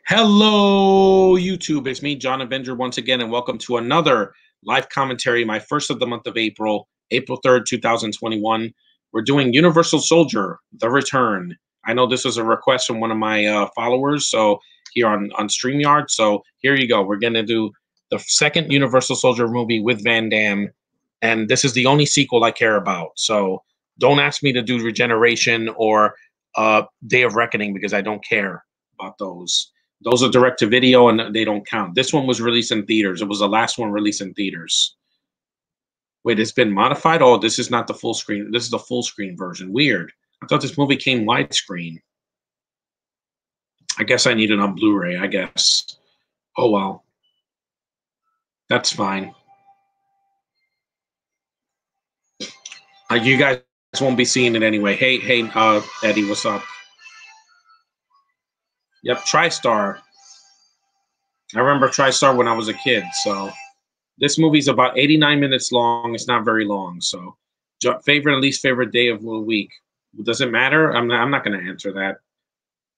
Hello, YouTube. It's me, John Avenger, once again, and welcome to another live commentary, my first of the month of April, April 3rd, 2021. We're doing Universal Soldier, The Return. I know this was a request from one of my followers, so here on StreamYard. So here you go. We're going to do the second Universal Soldier movie with Van Damme, and this is the only sequel I care about. So don't ask me to do Regeneration or Day of Reckoning because I don't care about those. Those are direct to video and they don't count. This one was released in theaters. It was the last one released in theaters. Wait, it's been modified? Oh, this is not the full screen. This is the full screen version. Weird. I thought this movie came widescreen. I guess I need it on Blu-ray, I guess. Oh, well. That's fine. You guys won't be seeing it anyway. Hey, Eddie, what's up? Yep, TriStar. I remember TriStar when I was a kid, so this movie's about 89 minutes long. It's not very long, so favorite and least favorite day of the week. Does it matter? I'm not going to answer that.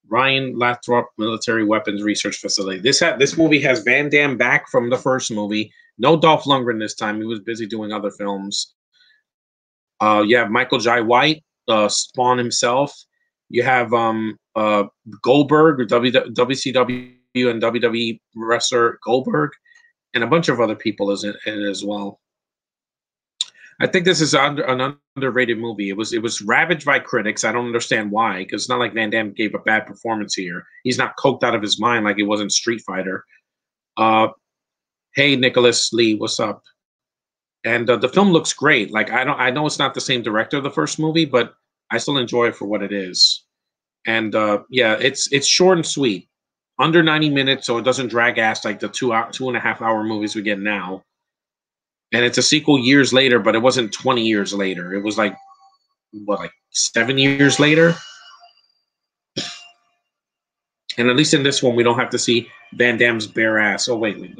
Ryan Lathrop Military Weapons Research Facility. This movie has Van Damme back from the first movie. No Dolph Lundgren this time. He was busy doing other films. You have Michael Jai White, Spawn himself. You have Goldberg, WCW and WWE wrestler Goldberg, and a bunch of other people in it as well. I think this is an underrated movie. It was ravaged by critics. I don't understand why, because it's not like Van Damme gave a bad performance here. He's not coked out of his mind like he was in Street Fighter. Hey, Nicholas Lee, what's up? And the film looks great. Like I know it's not the same director of the first movie, but I still enjoy it for what it is. And yeah, it's short and sweet, under 90 minutes, so it doesn't drag ass like the 2.5 hour movies we get now. And it's a sequel years later, but it wasn't 20 years later. It was like, what, like 7 years later? And at least in this one, we don't have to see Van Damme's bare ass. Oh, wait.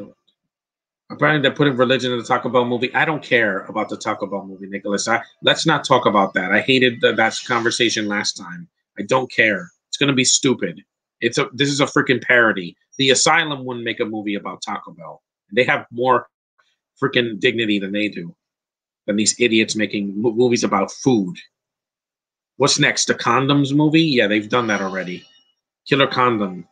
Apparently, they're putting religion in the Taco Bell movie. I don't care about the Taco Bell movie, Nicholas. Let's not talk about that. I hated that conversation last time. I don't care. It's going to be stupid. This is a freaking parody. The Asylum wouldn't make a movie about Taco Bell. They have more freaking dignity than they do, than these idiots making movies about food. What's next? The Condoms movie? Yeah, they've done that already. Killer Condom.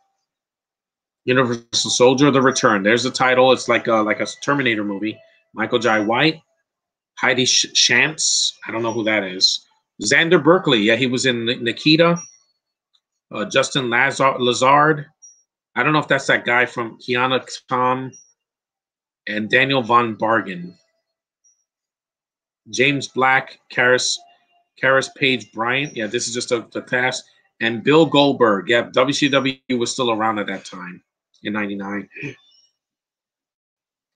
Universal Soldier: The Return. There's the title. It's like a Terminator movie. Michael Jai White, Heidi Shantz. I don't know who that is. Xander Berkeley. Yeah, he was in Nikita. Justin Lazard. I don't know if that's that guy from Kiana Tom. And Daniel Von Bargen. James Black, Karis Page Bryant. Yeah, this is just the cast. And Bill Goldberg. Yeah, WCW was still around at that time in '99.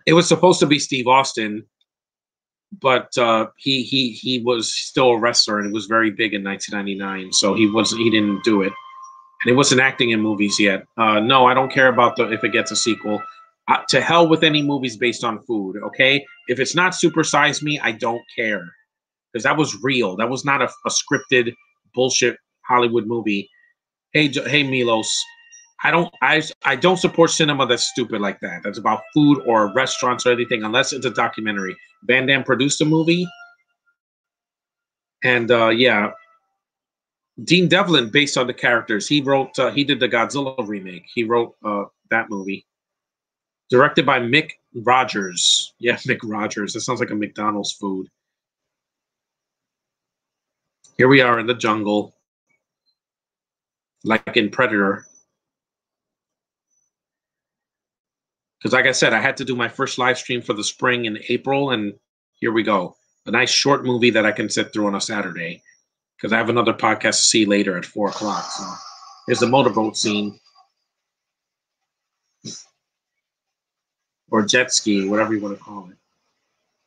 It was supposed to be Steve Austin, but he was still a wrestler and it was very big in 1999. So he didn't do it, and he wasn't acting in movies yet. No, I don't care about if it gets a sequel. To hell with any movies based on food. Okay, if it's not Super Size Me, I don't care, because that was real. That was not a scripted bullshit Hollywood movie. Hey, Milos. I don't support cinema that's stupid like that. That's about food or restaurants or anything, unless it's a documentary. Van Damme produced a movie, and yeah, Dean Devlin, based on the characters, he did the Godzilla remake. He wrote that movie, directed by Mick Rogers. Yeah, Mick Rogers. That sounds like a McDonald's food. Here we are in the jungle, like in Predator. Because like I said, I had to do my first live stream for the spring in April, and here we go. A nice short movie that I can sit through on a Saturday, because I have another podcast to see later at 4 o'clock. So here's the motorboat scene. Or jet ski, whatever you want to call it.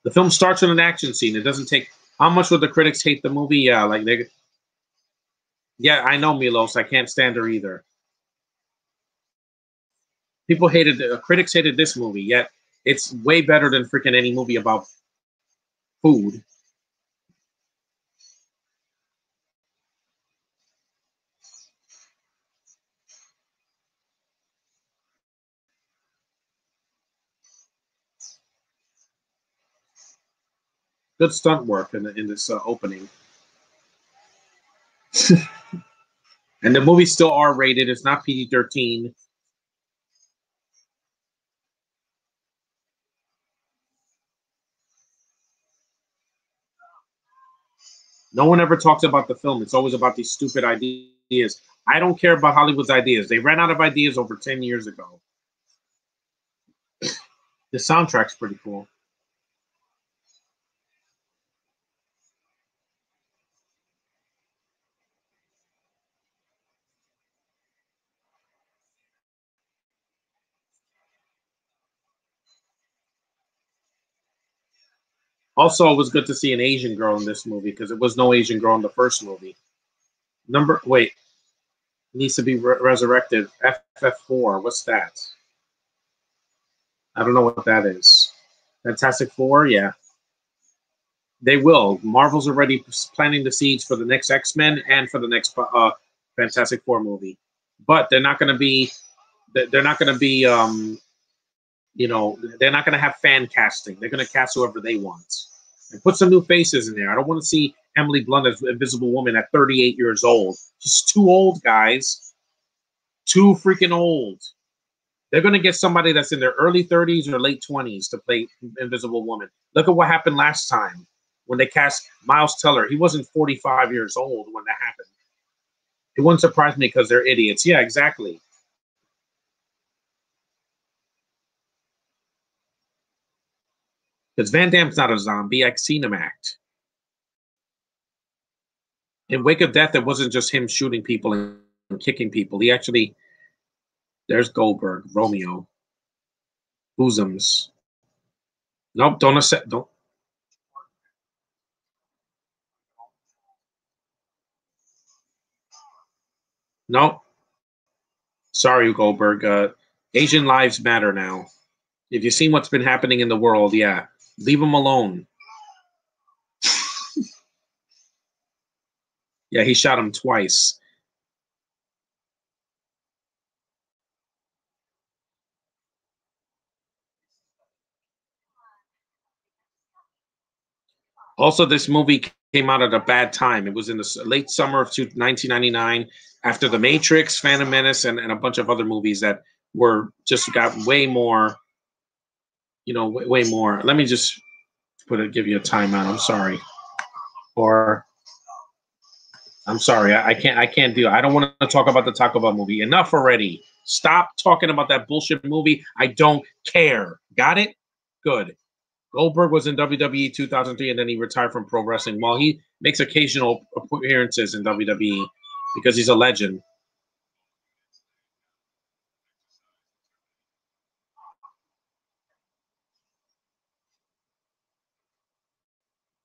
The film starts with an action scene. It doesn't take... How much would the critics hate the movie? Yeah, like they... Yeah, I know, Milos. I can't stand her either. Critics hated this movie, yet it's way better than freaking any movie about food. Good stunt work in this opening. And the movie's still R-rated. It's not PG-13. No one ever talks about the film. It's always about these stupid ideas. I don't care about Hollywood's ideas. They ran out of ideas over 10 years ago. The soundtrack's pretty cool. Also, it was good to see an Asian girl in this movie because it was no Asian girl in the first movie. Wait, needs to be resurrected. FF4, what's that? I don't know what that is. Fantastic Four, yeah. They will. Marvel's already planting the seeds for the next X-Men and for the next Fantastic Four movie. But they're not going to be, they're not going to be, you know, they're not going to have fan casting. They're going to cast whoever they want. And put some new faces in there. I don't want to see Emily Blunt as Invisible Woman at 38 years old. She's too old, guys. Too freaking old. They're going to get somebody that's in their early 30s or late 20s to play Invisible Woman. Look at what happened last time when they cast Miles Teller. He wasn't 45 years old when that happened. It wouldn't surprise me because they're idiots. Yeah, exactly. Because Van Damme's not a zombie. I've seen him act. In Wake of Death, it wasn't just him shooting people and kicking people. He actually, there's Goldberg, Romeo, Bosoms. Nope, don't accept, don't. Nope. Sorry, Goldberg. Asian lives matter now. If you've seen what's been happening in the world, yeah, leave them alone. Yeah, he shot him twice. Also, this movie came out at a bad time. It was in the late summer of 1999 after The Matrix, Phantom Menace, and a bunch of other movies that were just got way more, you know, way more. Let me just give you a timeout. I'm sorry. Or I'm sorry, I can't do. I don't want to talk about the Taco Bell movie. Enough already. Stop talking about that bullshit movie. I don't care. Got it? Good. Goldberg was in WWE 2003, and then he retired from pro wrestling. While he makes occasional appearances in WWE because he's a legend.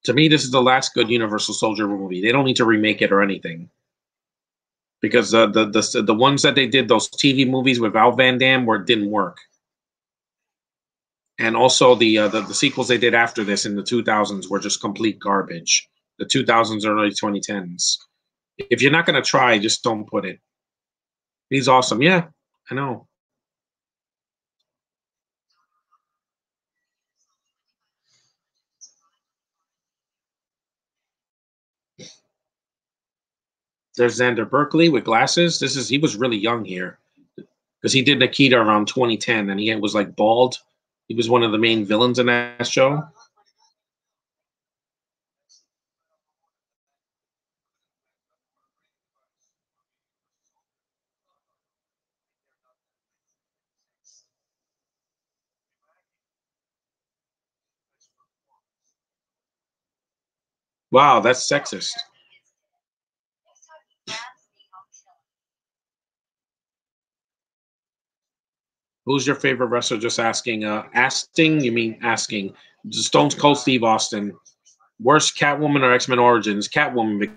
To me, this is the last good Universal Soldier movie. They don't need to remake it or anything because the ones that they did, those TV movies without Van Damme, didn't work. And also the sequels they did after this in the 2000s were just complete garbage. The 2000s, early 2010s. If you're not gonna try, just don't put it. He's awesome. Yeah, I know. There's Xander Berkeley with glasses. He was really young here because he did Nikita around 2010, and he was like bald. He was one of the main villains in that show. Wow, that's sexist. Who's your favorite wrestler? Just asking. Asking? You mean asking? Stone Cold Steve Austin. Worst Catwoman or X Men Origins? Catwoman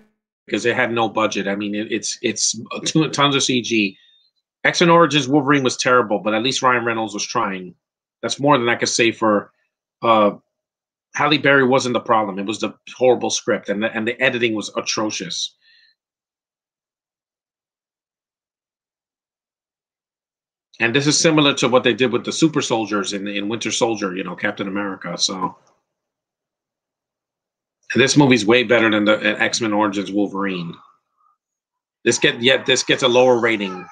because it had no budget. I mean, it's tons of CG. X Men Origins Wolverine was terrible, but at least Ryan Reynolds was trying. That's more than I could say for. Halle Berry wasn't the problem. It was the horrible script, and the editing was atrocious. And this is similar to what they did with the super soldiers in Winter Soldier, you know, Captain America. So And this movie's way better than the X-Men Origins Wolverine. This gets a lower rating.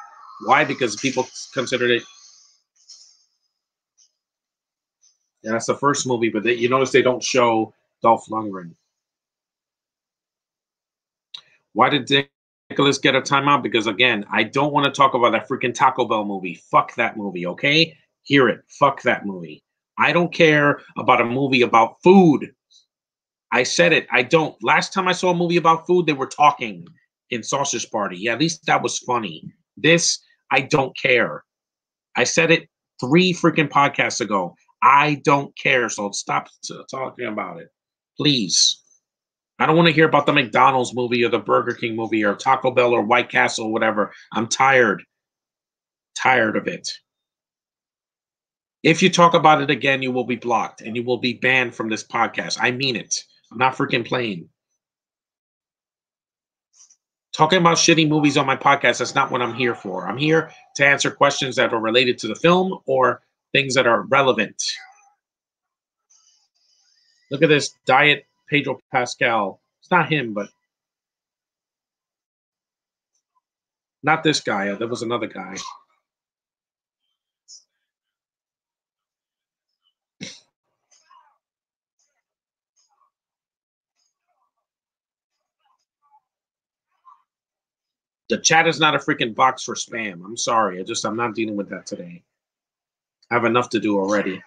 Why? Because people considered it. Yeah, that's the first movie, but you notice they don't show Dolph Lundgren. Why did Nicholas get a timeout? Because again, I don't want to talk about that freaking Taco Bell movie. Fuck that movie, okay? Hear it. Fuck that movie. I don't care about a movie about food. I said it. I don't. Last time I saw a movie about food, they were talking in Sausage Party. Yeah, at least that was funny. This, I don't care. I said it 3 freaking podcasts ago. I don't care. So stop talking about it, please. I don't want to hear about the McDonald's movie or the Burger King movie or Taco Bell or White Castle or whatever. I'm tired. Tired of it. If you talk about it again, you will be blocked and you will be banned from this podcast. I mean it. I'm not freaking playing. Talking about shitty movies on my podcast, that's not what I'm here for. I'm here to answer questions that are related to the film or things that are relevant. Look at this Diet Pedro Pascal. It's not him, but not this guy. There was another guy. The chat is not a freaking box for spam. I'm sorry. I'm not dealing with that today. I have enough to do already.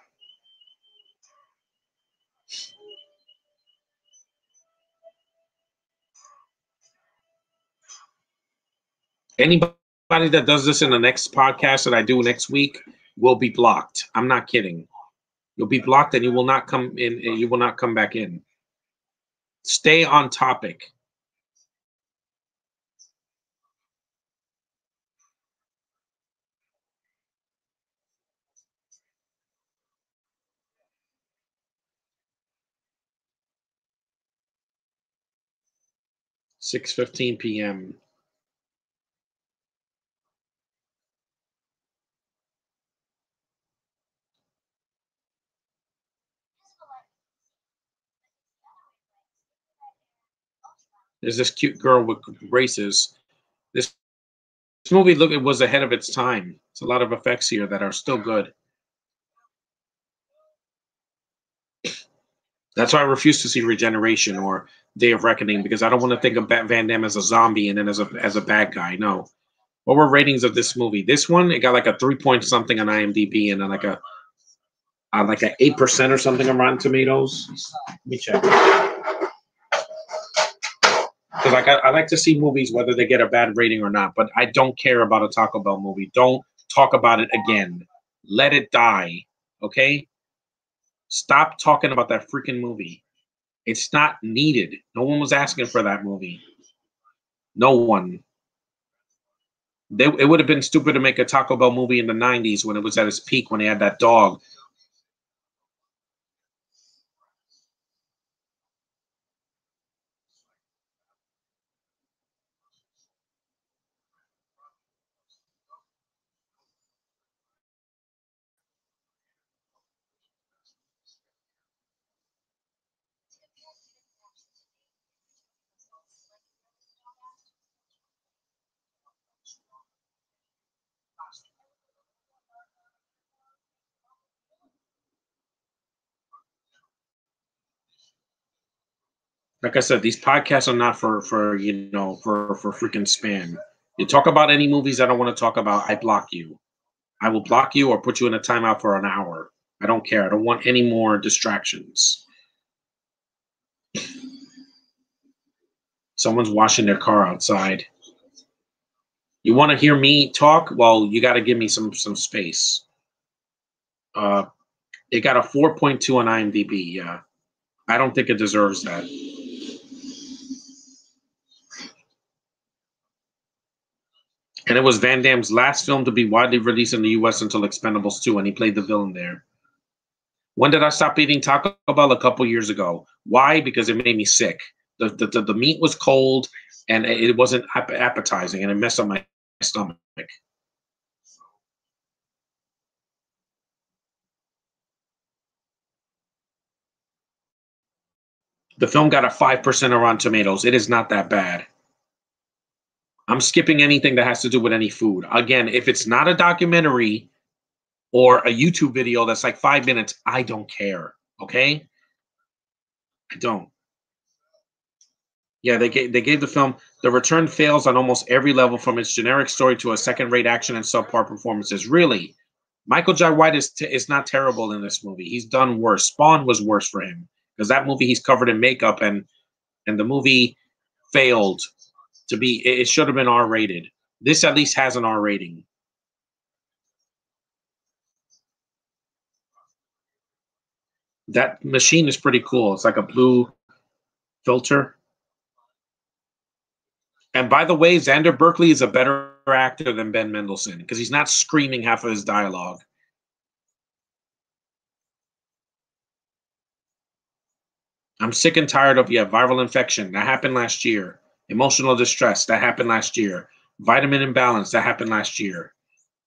Anybody that does this in the next podcast that I do next week will be blocked. I'm not kidding. You'll be blocked and you will not come in. You will not come back in. Stay on topic. (6:15 p.m.) There's this cute girl with braces. This movie, look, it was ahead of its time. It's a lot of effects here that are still good. That's why I refuse to see Regeneration or Day of Reckoning, because I don't want to think of Van Damme as a zombie and then as a bad guy. No. What were ratings of this movie? This one, it got like a 3 point something on IMDb and then like a 8% or something on Rotten Tomatoes. Let me check. Because I like to see movies whether they get a bad rating or not, but I don't care about a Taco Bell movie. Don't talk about it again. Let it die. Okay? Stop talking about that freaking movie. It's not needed. No one was asking for that movie. No one. It would have been stupid to make a Taco Bell movie in the 90s when it was at its peak, when they had that dog. Like I said, these podcasts are not for freaking spam. You talk about any movies I don't want to talk about, I block you. I will block you or put you in a timeout for an hour. I don't care. I don't want any more distractions. Someone's washing their car outside. You want to hear me talk? Well, you got to give me some space. It got a 4.2 on IMDb. Yeah, I don't think it deserves that. And it was Van Damme's last film to be widely released in the U.S. until Expendables 2, and he played the villain there. When did I stop eating Taco Bell? A couple years ago. Why? Because it made me sick. The meat was cold, and it wasn't appetizing, and it messed up my stomach. The film got a 5% on Tomatoes. It is not that bad. I'm skipping anything that has to do with any food. Again, if it's not a documentary or a YouTube video that's like 5 minutes, I don't care. Okay? I don't. Yeah, they gave the film. The Return fails on almost every level, from its generic story to a second-rate action and subpar performances. Really, Michael Jai White is not terrible in this movie. He's done worse. Spawn was worse for him because that movie he's covered in makeup, and the movie failed to be. It should have been R-rated. This at least has an R rating. That machine is pretty cool. It's like a blue filter. And by the way, Xander Berkeley is a better actor than Ben Mendelsohn because he's not screaming half of his dialogue. I'm sick and tired of viral infection. That happened last year. Emotional distress. That happened last year. Vitamin imbalance. That happened last year.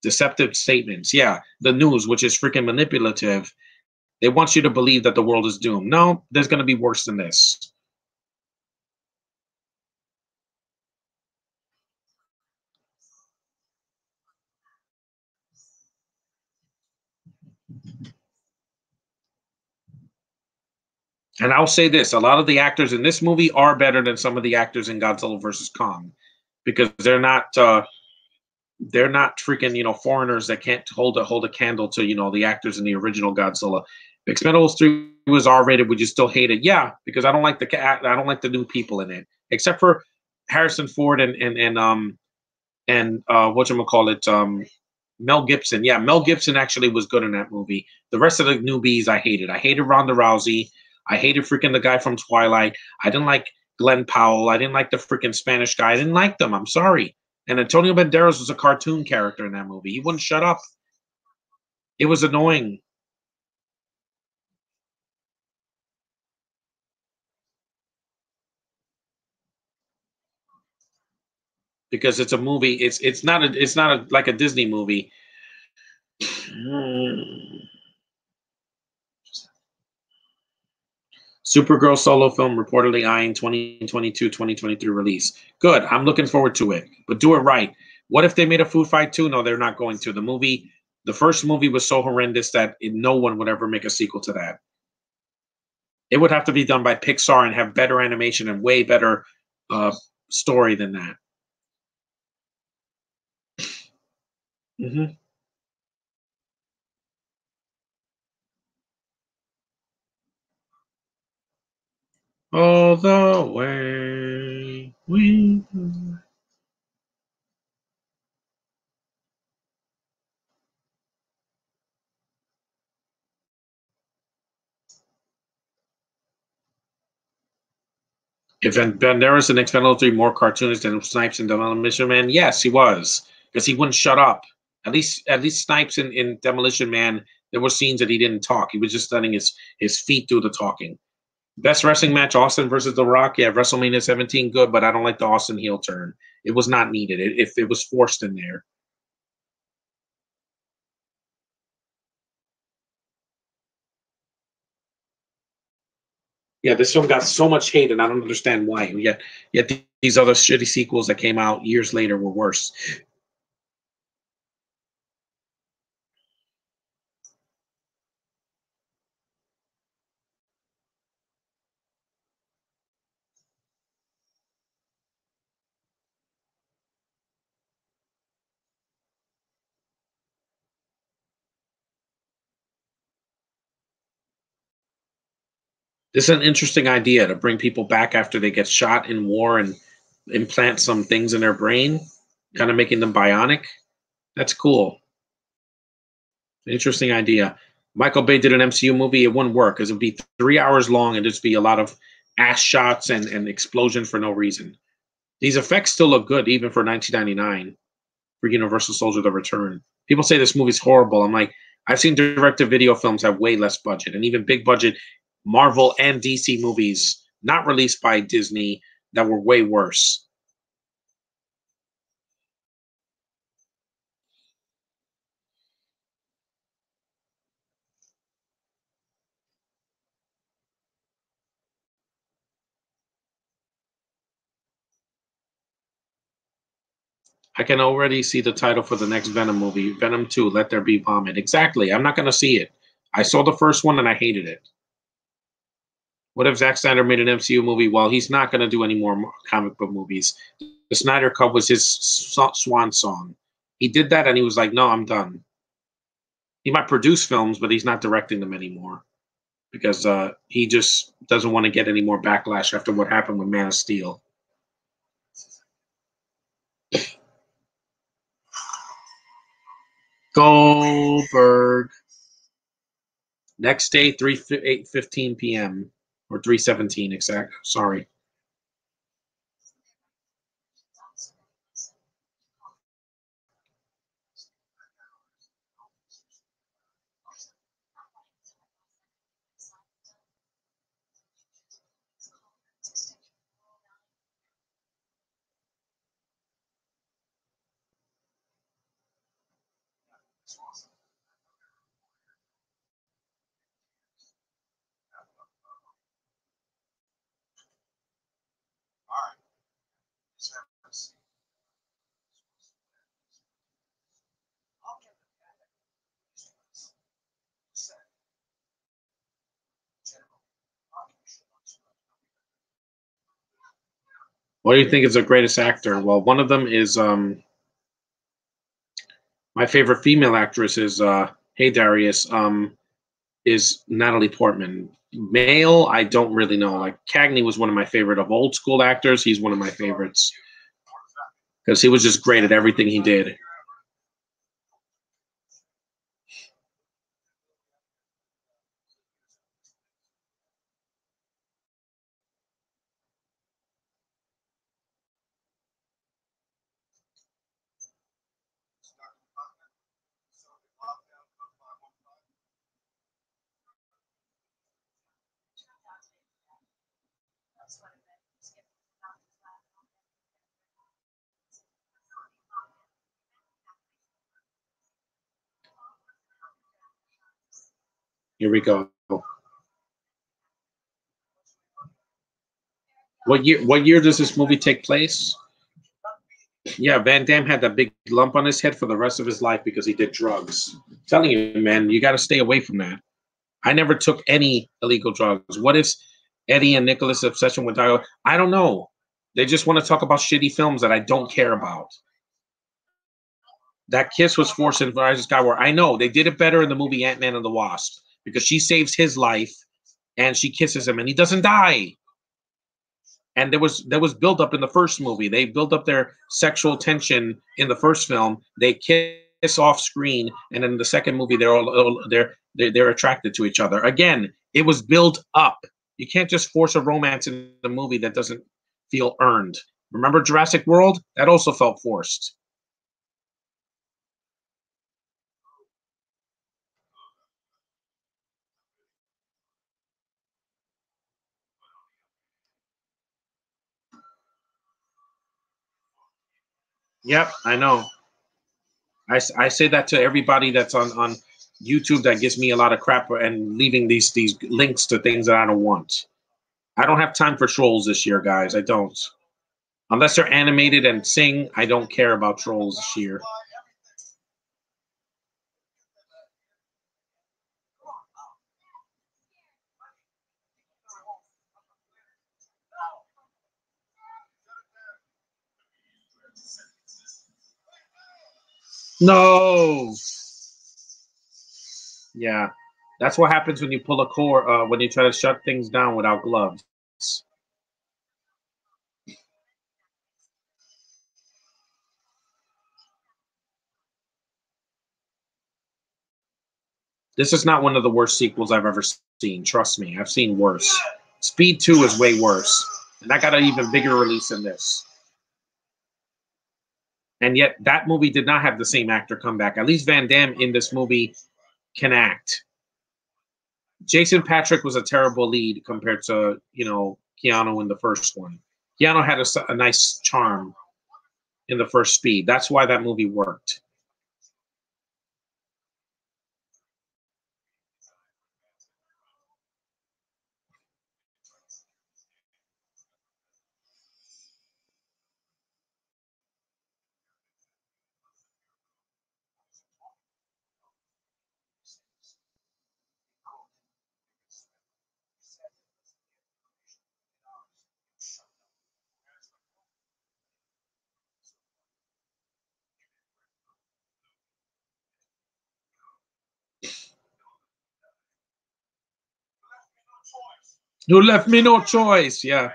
Deceptive statements. Yeah. The news, which is freaking manipulative. They want you to believe that the world is doomed. No, there's going to be worse than this. And I'll say this, a lot of the actors in this movie are better than some of the actors in Godzilla versus Kong because they're not freaking, foreigners that can't hold a candle to, the actors in the original Godzilla. Expendables 3 was R-rated. Would you still hate it? Yeah, because I don't like the new people in it, except for Harrison Ford and whatchamacallit, Mel Gibson. Yeah, Mel Gibson actually was good in that movie. The rest of the newbies I hated. I hated Ronda Rousey. I hated freaking the guy from Twilight. I didn't like Glenn Powell. I didn't like the freaking Spanish guy. I didn't like them. I'm sorry. And Antonio Banderas was a cartoon character in that movie. He wouldn't shut up. It was annoying because it's a movie. It's not like a Disney movie. Supergirl solo film reportedly eyeing 2022-2023 release. Good. I'm looking forward to it. But do it right. What if they made a food fight too? No, they're not going to. The first movie was so horrendous that no one would ever make a sequel to that. It would have to be done by Pixar and have better animation and way better story than that. Mm-hmm. All the way we. If Banderas and Expendables 3 more cartoonish than Snipes in Demolition Man, yes, he was, because he wouldn't shut up. At least Snipes in Demolition Man, there were scenes that he didn't talk. He was just letting his feet do the talking. Best wrestling match: Austin versus The Rock. Yeah, WrestleMania 17, good, but I don't like the Austin heel turn. It was not needed. If it was forced in there. Yeah, this film got so much hate, and I don't understand why. Yet these other shitty sequels that came out years later were worse. This is an interesting idea to bring people back after they get shot in war and implant some things in their brain, kind of making them bionic. That's cool. Interesting idea. Michael Bay did an MCU movie. It wouldn't work because it would be 3 hours long and just be a lot of ass shots and explosions for no reason. These effects still look good even for 1999 for Universal Soldier: The Return. People say this movie's horrible. I'm like, I've seen direct-to-video films have way less budget, and even big-budget Marvel and DC movies not released by Disney that were way worse. I can already see the title for the next Venom movie, Venom 2, Let There Be Vomit. Exactly. I'm not going to see it. I saw the first one and I hated it. What if Zack Snyder made an MCU movie? Well, he's not going to do any more comic book movies. The Snyder Cut was his swan song. He did that and he was like, no, I'm done. He might produce films, but he's not directing them anymore because he just doesn't want to get any more backlash after what happened with Man of Steel. Goldberg. Next day, 8:15 p.m. or 3:17 exact. Sorry. What do you think is the greatest actor? Well, one of them is my favorite female actress is Hey Darius is Natalie Portman. Male, I don't really know. Like Cagney was one of my favorite of old school actors. He's one of my favorites because he was just great at everything he did. Here we go. What year does this movie take place? Yeah, Van Damme had that big lump on his head for the rest of his life because he did drugs. I'm telling you, man, you got to stay away from that. I never took any illegal drugs. What is Eddie and Nicholas' obsession with dialogue? I don't know. They just want to talk about shitty films that I don't care about. That kiss was forced in Rise of Skywalker. I know they did it better in the movie Ant-Man and the Wasp because she saves his life and she kisses him and he doesn't die. And there was build up in the first movie. They built up their sexual tension in the first film. They kiss off screen, and in the second movie, they're attracted to each other. Again, it was built up. You can't just force a romance in a movie that doesn't feel earned. Remember Jurassic World? That also felt forced. Yep, I know. I say that to everybody that's on YouTube that gives me a lot of crap and leaving these links to things that I don't want. I don't have time for trolls this year, guys. I don't. Unless they're animated and sing, I don't care about trolls this year. No. Yeah, that's what happens when you pull a cord. When you try to shut things down without gloves. This is not one of the worst sequels I've ever seen. Trust me, I've seen worse. Speed 2 is way worse, and that got an even bigger release than this. And yet, that movie did not have the same actor come back. At least Van Damme in this movie can act. Jason Patrick was a terrible lead compared to Keanu in the first one. Keanu had a nice charm in the first Speed. That's why that movie worked. You left me no choice. Yeah.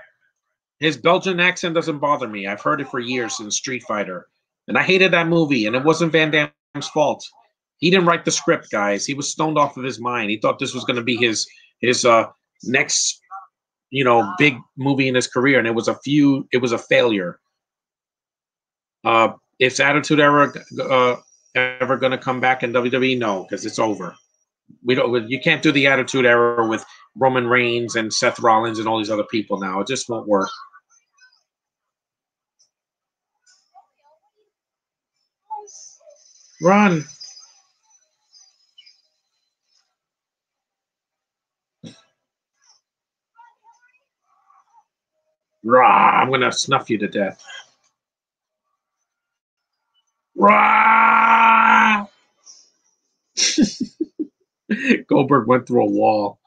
His Belgian accent doesn't bother me. I've heard it for years in Street Fighter. And I hated that movie, and it wasn't Van Damme's fault. He didn't write the script, guys. He was stoned off of his mind. He thought this was going to be his next, big movie in his career, and it was a failure. Is Attitude Era ever going to come back in WWE? No, because it's over. We don't. You can't do the Attitude Era with Roman Reigns and Seth Rollins and all these other people now. It just won't work. Run. Rah, I'm going to snuff you to death. Rah! Goldberg went through a wall.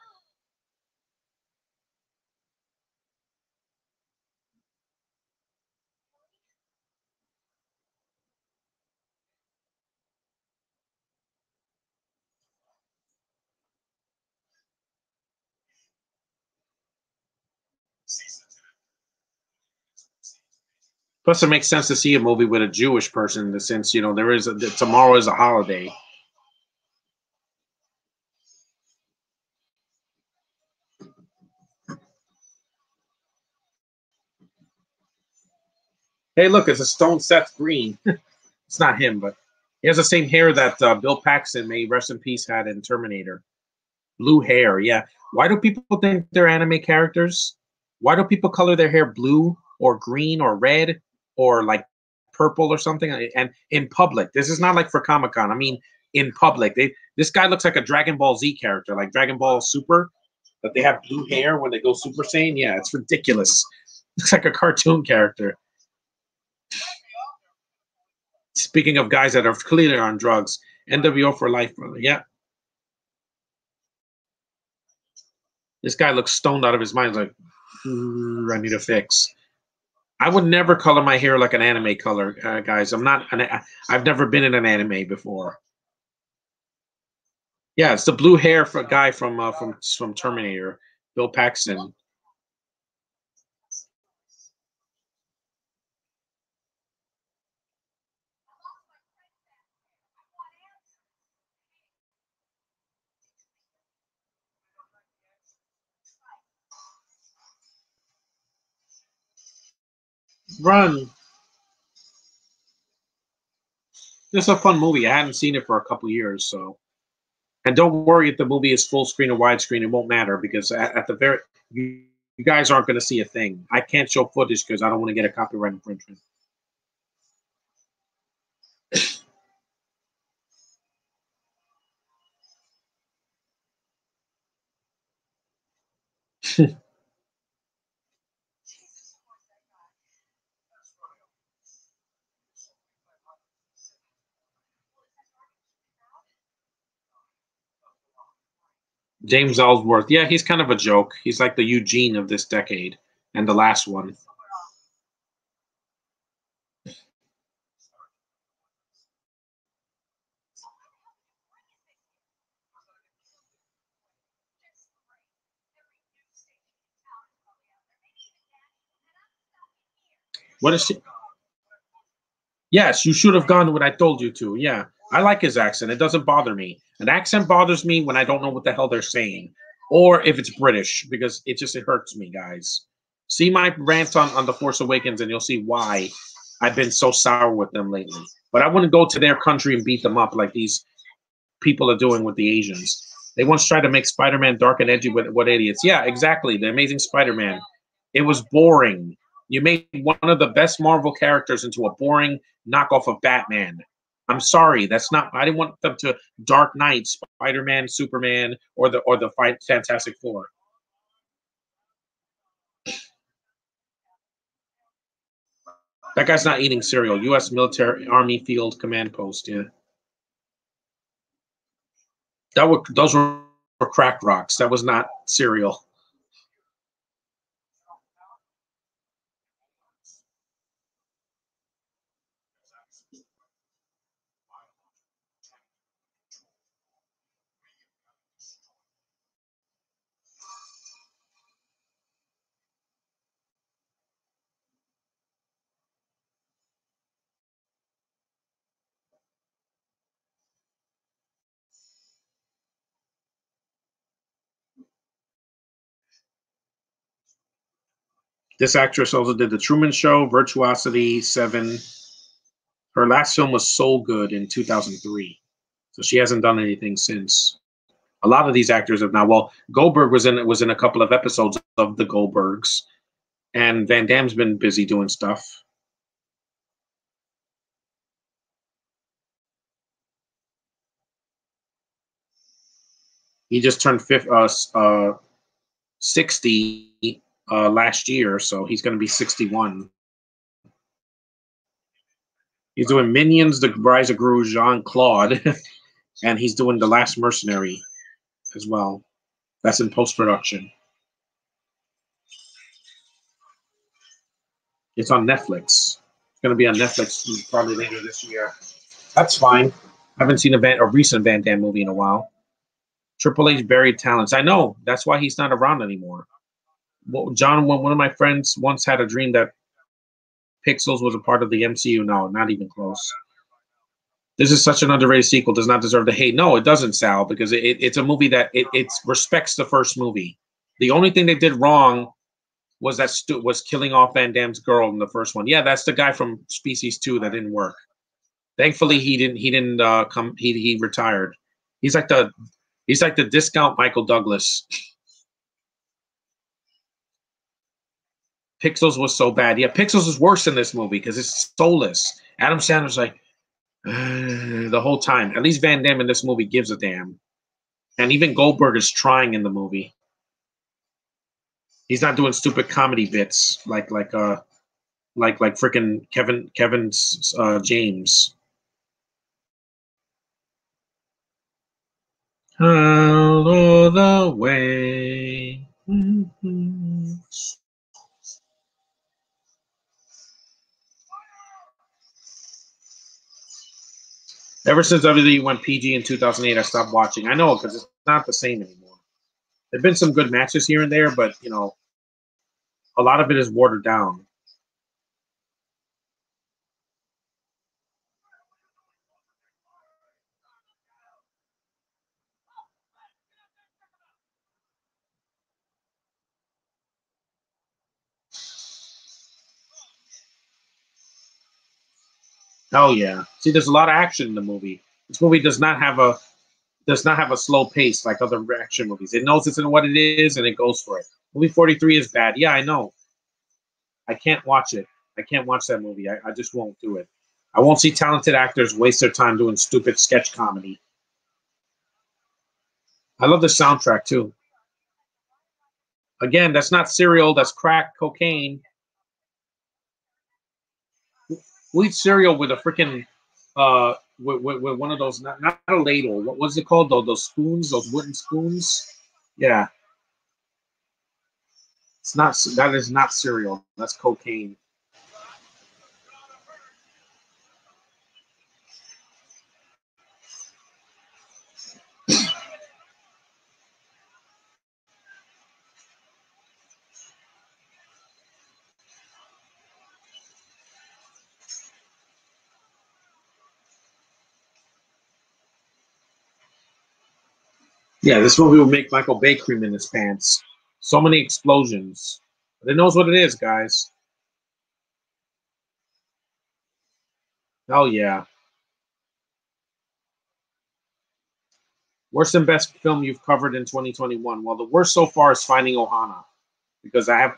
Plus, it makes sense to see a movie with a Jewish person since there is tomorrow is a holiday. Hey, look, it's a stone Seth Green. It's not him, but he has the same hair that Bill Paxton, may rest in peace, had in Terminator. Blue hair, yeah. Why do people think they're anime characters? Why do people color their hair blue or green or red or like purple or something? And in public, this is not like for Comic Con. I mean, in public, this guy looks like a Dragon Ball Z character, like Dragon Ball Super, that they have blue hair when they go Super Saiyan. Yeah, it's ridiculous. Looks like a cartoon character. Speaking of guys that are clearly on drugs, NWO for life, brother. Yeah, this guy looks stoned out of his mind. He's like, I need a fix. I would never color my hair like an anime color, guys. I've never been in an anime before. Yeah, it's the blue hair for guy from Terminator, Bill Paxton. Run. It's a fun movie. I hadn't seen it for a couple years, so. And don't worry if the movie is full screen or widescreen; it won't matter because at the very you guys aren't going to see a thing. I can't show footage because I don't want to get a copyright infringement. James Ellsworth, yeah, he's kind of a joke. He's like the Eugene of this decade and the last one. What is he? Yes, you should have gone when I told you to. Yeah, I like his accent. It doesn't bother me. An accent bothers me when I don't know what the hell they're saying, or if it's British because it hurts me, guys. See my rant on the Force Awakens, and you'll see why I've been so sour with them lately. But I wouldn't go to their country and beat them up like these people are doing with the Asians. They once tried to make Spider-Man dark and edgy with what idiots? Yeah, exactly. The Amazing Spider-Man. It was boring. You made one of the best Marvel characters into a boring knockoff of Batman. I'm sorry, that's not. I didn't want them to Dark Knight, Spider-Man, Superman, or the fight Fantastic Four. That guy's not eating cereal. U.S. Military Army Field Command Post. Yeah, those were crack rocks. That was not cereal. This actress also did The Truman Show, Virtuosity, Seven. Her last film was Soul Good in 2003. So she hasn't done anything since. A lot of these actors have now. Well, Goldberg was in a couple of episodes of the Goldbergs, and Van Damme's been busy doing stuff. He just turned 60 last year, so he's going to be 61. He's doing Minions, The Rise of Gru, Jean Claude, and he's doing The Last Mercenary as well. That's in post production. It's on Netflix. It's going to be on Netflix probably later this year. That's fine. I haven't seen a recent Van Damme movie in a while. Triple H buried talents. I know. That's why he's not around anymore. Well, John, one of my friends once had a dream that Pixels was a part of the MCU. No, not even close. This is such an underrated sequel. Does not deserve the hate. No, it doesn't, Sal, because it's a movie that it respects the first movie. The only thing they did wrong was was killing off Van Damme's girl in the first one. Yeah, that's the guy from Species 2 that didn't work. Thankfully, he didn't come. He retired. He's like the discount Michael Douglas. Pixels was so bad. Yeah, Pixels is worse in this movie because it's soulless. Adam Sandler's like the whole time. At least Van Damme in this movie gives a damn, and even Goldberg is trying in the movie. He's not doing stupid comedy bits like freaking Kevin James. All the way. Mm-hmm. Ever since WWE went PG in 2008, I stopped watching. I know because it's not the same anymore. There've been some good matches here and there, but a lot of it is watered down. Oh yeah. See, there's a lot of action in the movie. This movie does not have a slow pace like other action movies. It knows it's in what it is and it goes for it. Movie 43 is bad. Yeah, I know. I can't watch it. I can't watch that movie. I just won't do it. I won't see talented actors waste their time doing stupid sketch comedy. I love the soundtrack too. Again, that's not cereal. That's crack cocaine. We eat cereal with a freaking with one of those not a ladle. What was it called? Those spoons, those wooden spoons. Yeah, it's not. That is not cereal. That's cocaine. Yeah, this movie will make Michael Bay cream in his pants. So many explosions. But it knows what it is, guys. Hell yeah. Worst and best film you've covered in 2021. Well, the worst so far is Finding Ohana because I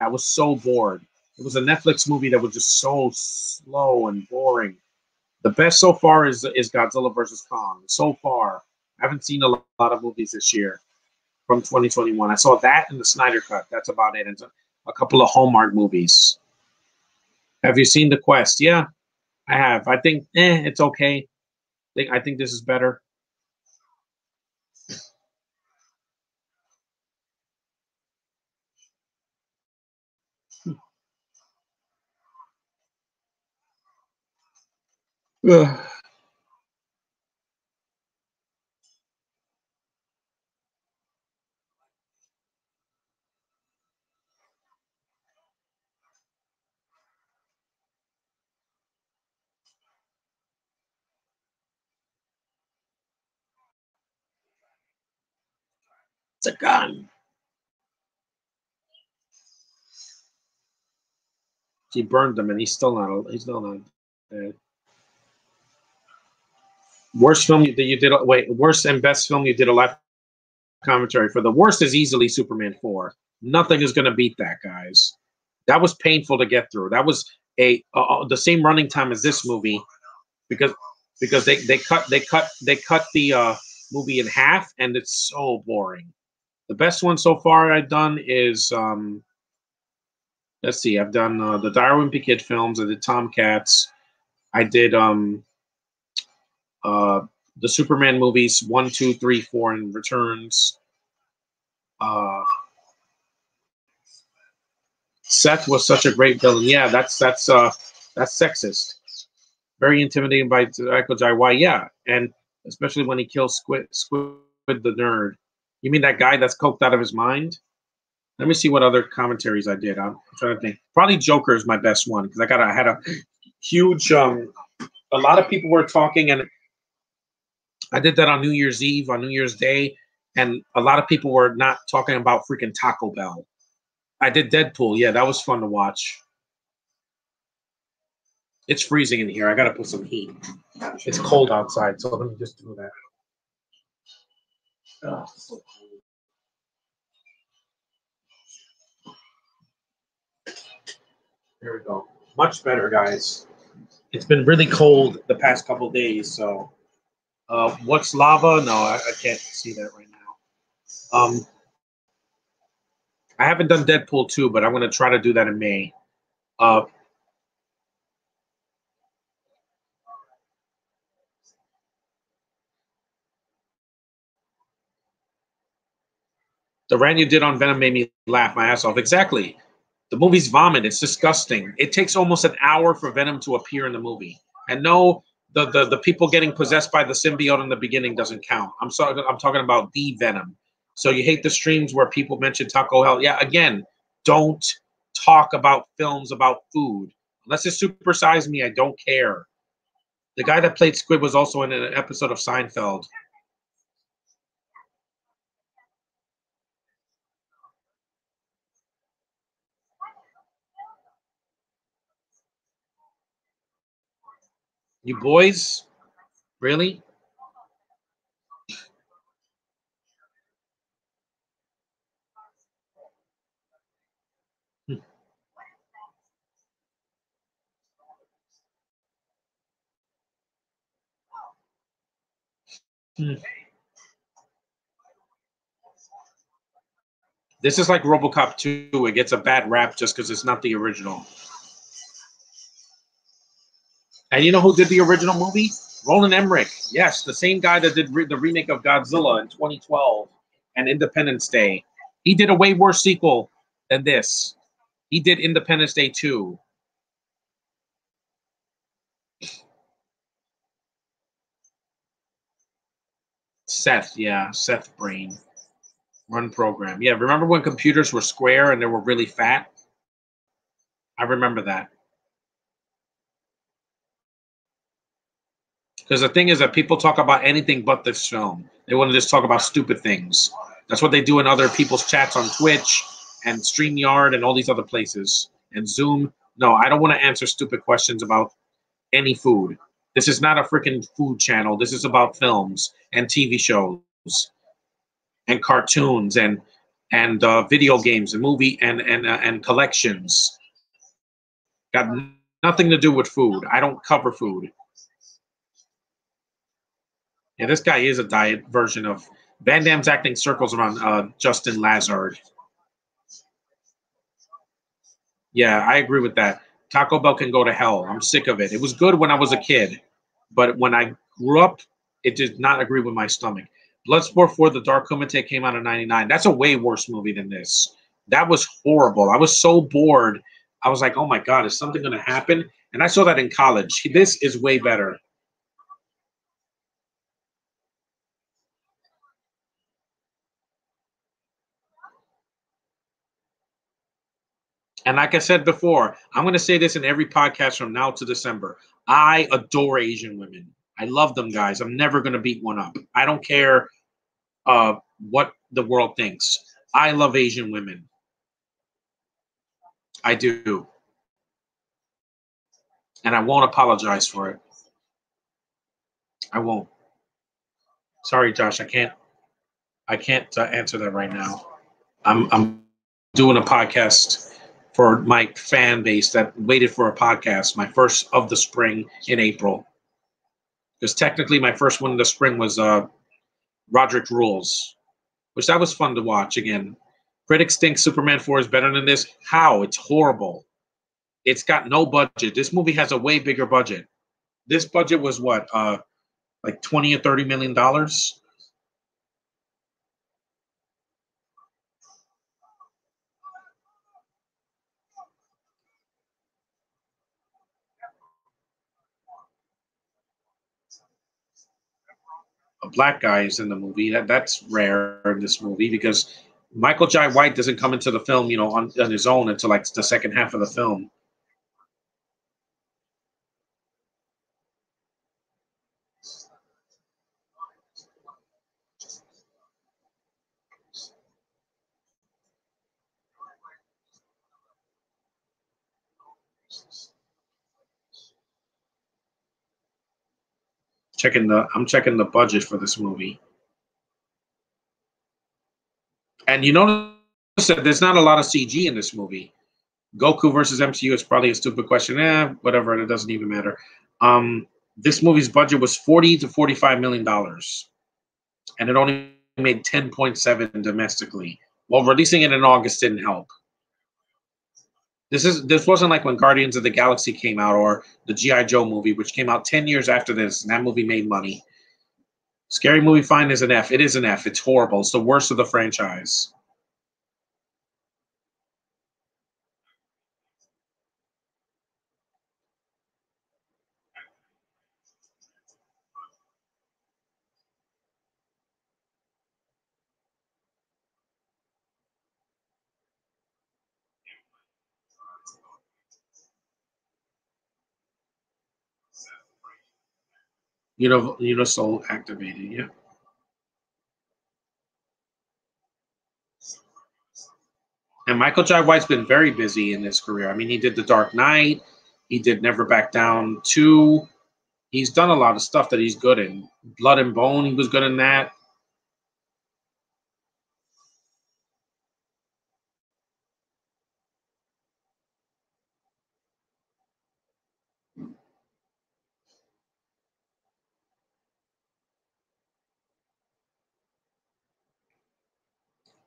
was so bored. It was a Netflix movie that was just so slow and boring. The best so far is Godzilla versus Kong. So far, I haven't seen a lot of movies this year from 2021. I saw that and the Snyder Cut. That's about it. And a couple of Hallmark movies. Have you seen The Quest? Yeah, I have. I think it's okay. I think this is better. Ugh. It's a gun. He burned them, and he's still not. He's still not dead. Worst film that you did. Wait, worst and best film you did a live commentary for. The worst is easily Superman 4. Nothing is going to beat that, guys. That was painful to get through. That was the same running time as this movie, because they cut the movie in half, and it's so boring. The best one so far I've done is let's see, I've done the Diary of a Wimpy Kid films. I did Tomcats. I did the Superman movies 1, 2, 3, 4, and Returns. Seth was such a great villain. Yeah, that's sexist. Very intimidating by Michael Jai White. Yeah, and especially when he kills Squid the nerd. You mean that guy that's coked out of his mind? Let me see what other commentaries I did. I'm trying to think. Probably Joker is my best one because I had a huge. A lot of people were talking, and I did that on New Year's Eve, on New Year's Day, and a lot of people were not talking about freaking Taco Bell. I did Deadpool. Yeah, that was fun to watch. It's freezing in here. I gotta put some heat. It's cold outside, so let me just do that. Oh, so there we go. Much better, guys. It's been really cold the past couple days, so what's lava? No, I can't see that right now. I haven't done Deadpool 2, but I'm gonna try to do that in May. The rant you did on Venom made me laugh my ass off. Exactly. The movie's vomit. It's disgusting. It takes almost an hour for Venom to appear in the movie. And no, the people getting possessed by the symbiote in the beginning doesn't count. I'm sorry. I'm talking about the Venom. So you hate the streams where people mention Taco Hell. Yeah, again, don't talk about films about food. Unless it's Super Size Me, I don't care. The guy that played Squid was also in an episode of Seinfeld. You boys? Really? Hmm. This is like RoboCop 2. It gets a bad rap just because it's not the original. And you know who did the original movie? Roland Emmerich. Yes, the same guy that did the remake of Godzilla in 2012 and Independence Day. He did a way worse sequel than this. He did Independence Day 2. Seth, yeah, Seth Brain. Run program. Yeah, remember when computers were square and they were really fat? I remember that. Because the thing is that people talk about anything but this film. They want to just talk about stupid things. That's what they do in other people's chats on Twitch and StreamYard and all these other places and Zoom. No, I don't want to answer stupid questions about any food. This is not a freaking food channel. This is about films and TV shows and cartoons and video games and movie and collections. Got nothing to do with food. I don't cover food. Yeah, this guy is a diet version of Van Damme's acting circles around Justin Lazard. Yeah, I agree with that. Taco Bell can go to hell. I'm sick of it. It was good when I was a kid, but when I grew up, it did not agree with my stomach. Bloodsport 4, The Dark Kumite came out in 99. That's a way worse movie than this. That was horrible. I was so bored. I was like, oh my God, is something going to happen? And I saw that in college. This is way better. And like I said before, I'm going to say this in every podcast from now to December. I adore Asian women. I love them, guys. I'm never going to beat one up. I don't care what the world thinks. I love Asian women. I do. and I won't apologize for it. I won't. Sorry, Josh. I can't answer that right now. I'm doing a podcast for my fan base that waited for a podcast, my first of the spring in April. Because technically, my first one in the spring was Roderick Rules, which that was fun to watch again. Critics think Superman 4 is better than this. How? It's horrible. It's got no budget. This movie has a way bigger budget. This budget was what, like 20 or 30 million dollars? A black guy is in the movie. That's rare in this movie because Michael Jai White doesn't come into the film, on his own until like the second half of the film. I'm checking the budget for this movie, and you notice that there's not a lot of CG in this movie. Goku versus MCU is probably a stupid question. Whatever. It doesn't even matter. This movie's budget was 40 to 45 million dollars, and it only made 10.7 domestically. Well, releasing it in August didn't help. This wasn't like when Guardians of the Galaxy came out or the GI Joe movie, which came out 10 years after this, and that movie made money. Scary Movie fine is an F. It is an F. It's horrible. It's the worst of the franchise. Soul activated. Yeah. And Michael Jai White's been very busy in his career. I mean, he did The Dark Knight. He did Never Back Down 2. He's done a lot of stuff that he's good in. Blood and Bone, he was good in that.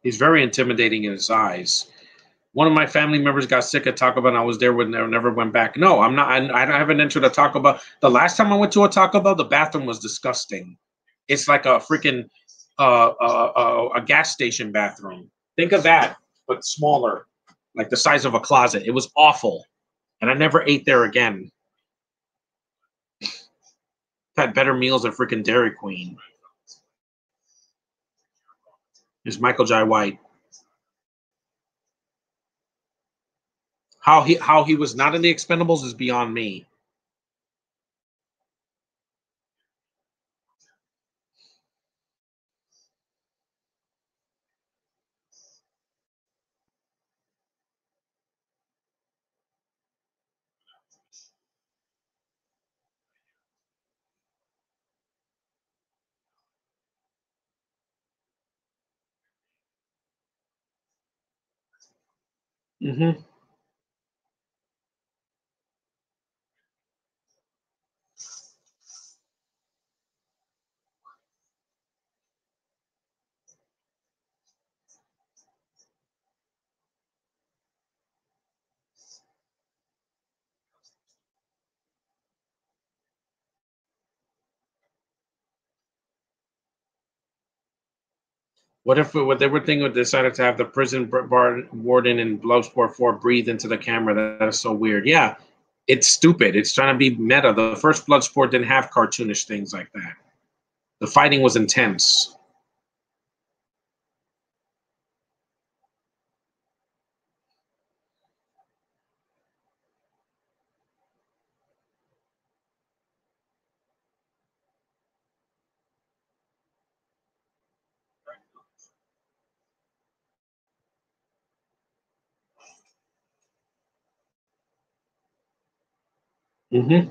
He's very intimidating in his eyes. One of my family members got sick at Taco Bell, and I was there when they never went back. No, I'm not. I haven't entered a Taco Bell. The last time I went to a Taco Bell, the bathroom was disgusting. It's like a freaking a gas station bathroom. Think of that, but smaller, like the size of a closet. It was awful, and I never ate there again. Had better meals at freaking Dairy Queen. Is Michael Jai White. How he was not in the Expendables is beyond me. Hmm. What they were thinking would decided to have the prison bar warden in Bloodsport 4 breathe into the camera? That is so weird. Yeah, it's stupid. It's trying to be meta. The first Bloodsport didn't have cartoonish things like that. The fighting was intense. Mm-hmm.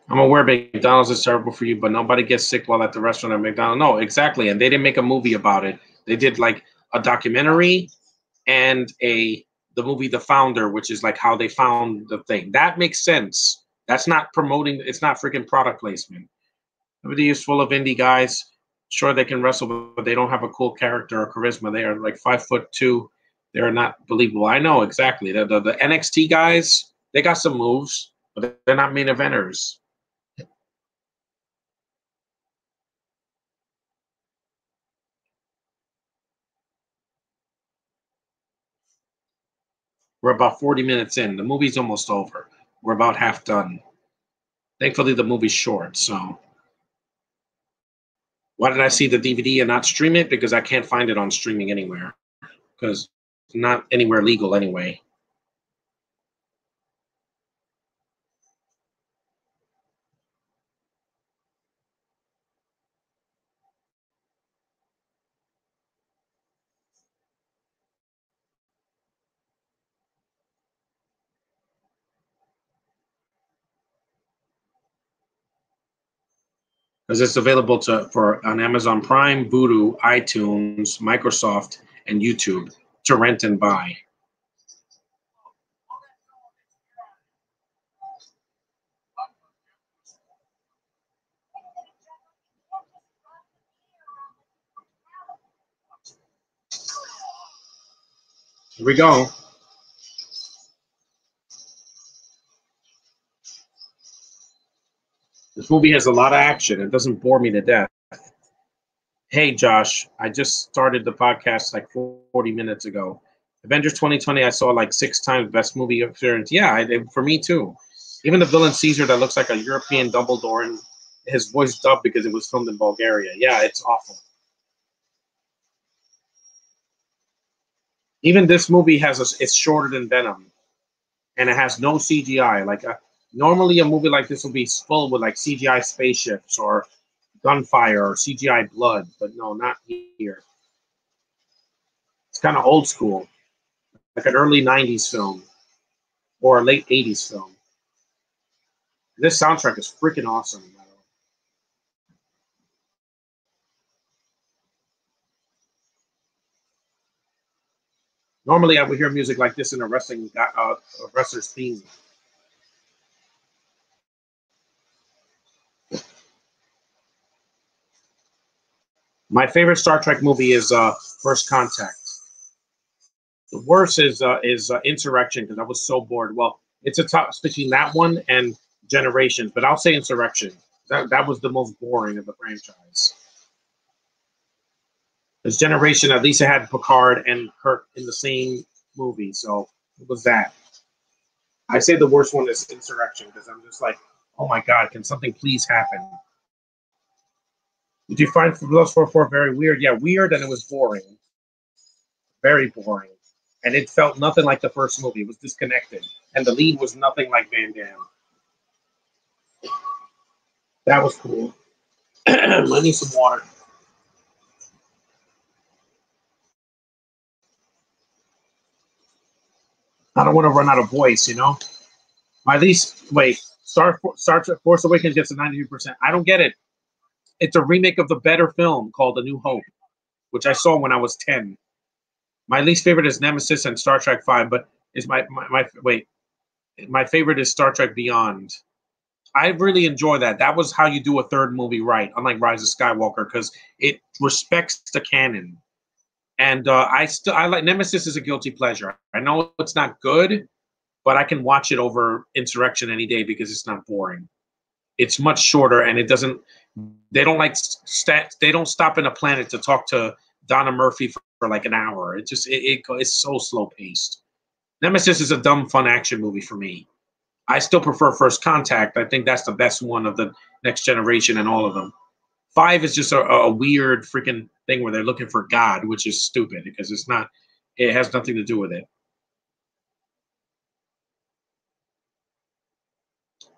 I'm aware McDonald's is terrible for you, but nobody gets sick while at the restaurant at McDonald's. No, exactly. And they didn't make a movie about it. They did like a documentary and a the movie The Founder, which is like how they found the thing. That makes sense. That's not promoting. It's not freaking product placement. Everybody is full of indie guys. Sure, they can wrestle, but they don't have a cool character or charisma. They are like 5'2". They're not believable. I know exactly. The NXT guys, they got some moves, but they're not main eventers. We're about 40 minutes in. The movie's almost over. We're about half done. Thankfully, the movie's short. So, why did I see the DVD and not stream it? Because I can't find it on streaming anywhere. Because it's not anywhere legal anyway. Because it's available for on Amazon Prime, Vudu, iTunes, Microsoft, and YouTube to rent and buy. Here we go. This movie has a lot of action. It doesn't bore me to death. Hey, Josh, I just started the podcast like 40 minutes ago. Avengers 2020, I saw like 6 times. Best movie experience. Yeah, for me too. Even the villain Caesar that looks like a European Dumbledore and his voice dubbed because it was filmed in Bulgaria. Yeah, it's awful. Even this movie it's shorter than Venom, and it has no CGI. Normally a movie like this will be full with like CGI spaceships or gunfire or CGI blood, but no, not here. It's kind of old school, like an early '90s film or a late '80s film. This soundtrack is freaking awesome. Normally, I would hear music like this in a wrestler's theme. My favorite Star Trek movie is First Contact. The worst is Insurrection because I was so bored. Well, it's a toss between that one and Generations, but I'll say Insurrection. That was the most boring of the franchise. Because Generation, at least it had Picard and Kirk in the same movie, so it was that. I say the worst one is Insurrection because I'm just like, oh my god, can something please happen? Did you find Lost 4 very weird? Yeah, weird, and it was boring. Very boring. And it felt nothing like the first movie. It was disconnected. And the lead was nothing like Van Damme. That was cool. I need some water. I don't want to run out of voice, you know? My least, wait, Star Trek Force Awakens gets a 92%. I don't get it. It's a remake of the better film called A New Hope, which I saw when I was 10. My least favorite is Nemesis and Star Trek 5, but is my favorite is Star Trek Beyond. I really enjoy that. That was how you do a third movie right, unlike Rise of Skywalker, because it respects the canon. And I like Nemesis is a guilty pleasure. I know it's not good, but I can watch it over Insurrection any day because it's not boring. It's much shorter, and it doesn't. They don't like They don't stop in a planet to talk to Donna Murphy for like an hour. It's so slow paced. Nemesis is a dumb, fun action movie for me. I still prefer First Contact. I think that's the best one of the next generation and all of them. 5 is just a weird freaking thing where they're looking for God, which is stupid because it's not. It has nothing to do with it.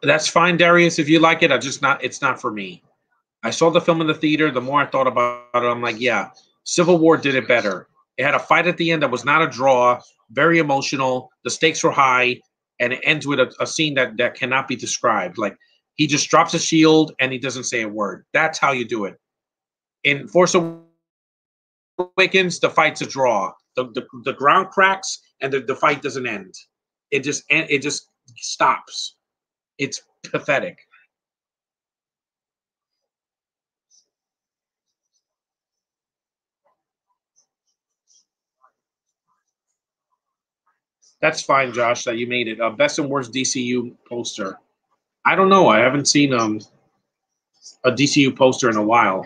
That's fine, Darius. If you like it, I just not. It's not for me. I saw the film in the theater. The more I thought about it, I'm like, yeah, Civil War did it better. It had a fight at the end that was not a draw, very emotional. The stakes were high, and it ends with a scene that cannot be described. Like he just drops a shield and he doesn't say a word. That's how you do it. In Force Awakens, the fight's a draw. The ground cracks and the fight doesn't end. It just stops. It's pathetic. That's fine, Josh, that you made it. Best and worst DCU poster. I don't know. I haven't seen a DCU poster in a while.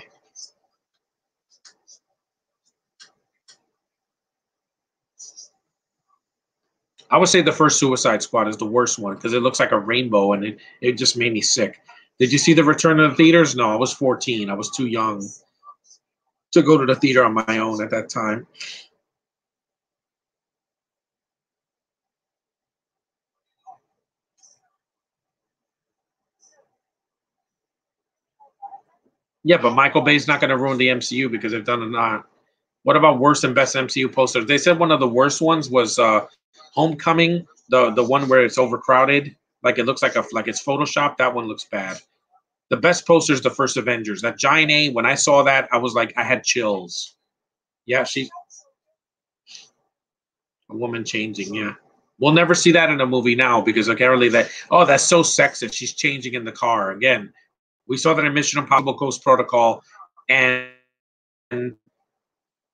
I would say the first Suicide Squad is the worst one because it looks like a rainbow and it just made me sick. Did you see the Return of the Theaters? No, I was 14. I was too young to go to the theater on my own at that time. Yeah, but Michael Bay's not going to ruin the MCU because they've done it not. What about worst and best MCU posters? They said one of the worst ones was Homecoming, the one where it's overcrowded, like it looks like it's Photoshop. That one looks bad. The best poster is the first Avengers. That giant A. When I saw that, I was like, I had chills. Yeah, she's a woman changing. Yeah, we'll never see that in a movie now because apparently that's so sexist. She's changing in the car again. We saw that in Mission Impossible: Ghost Protocol and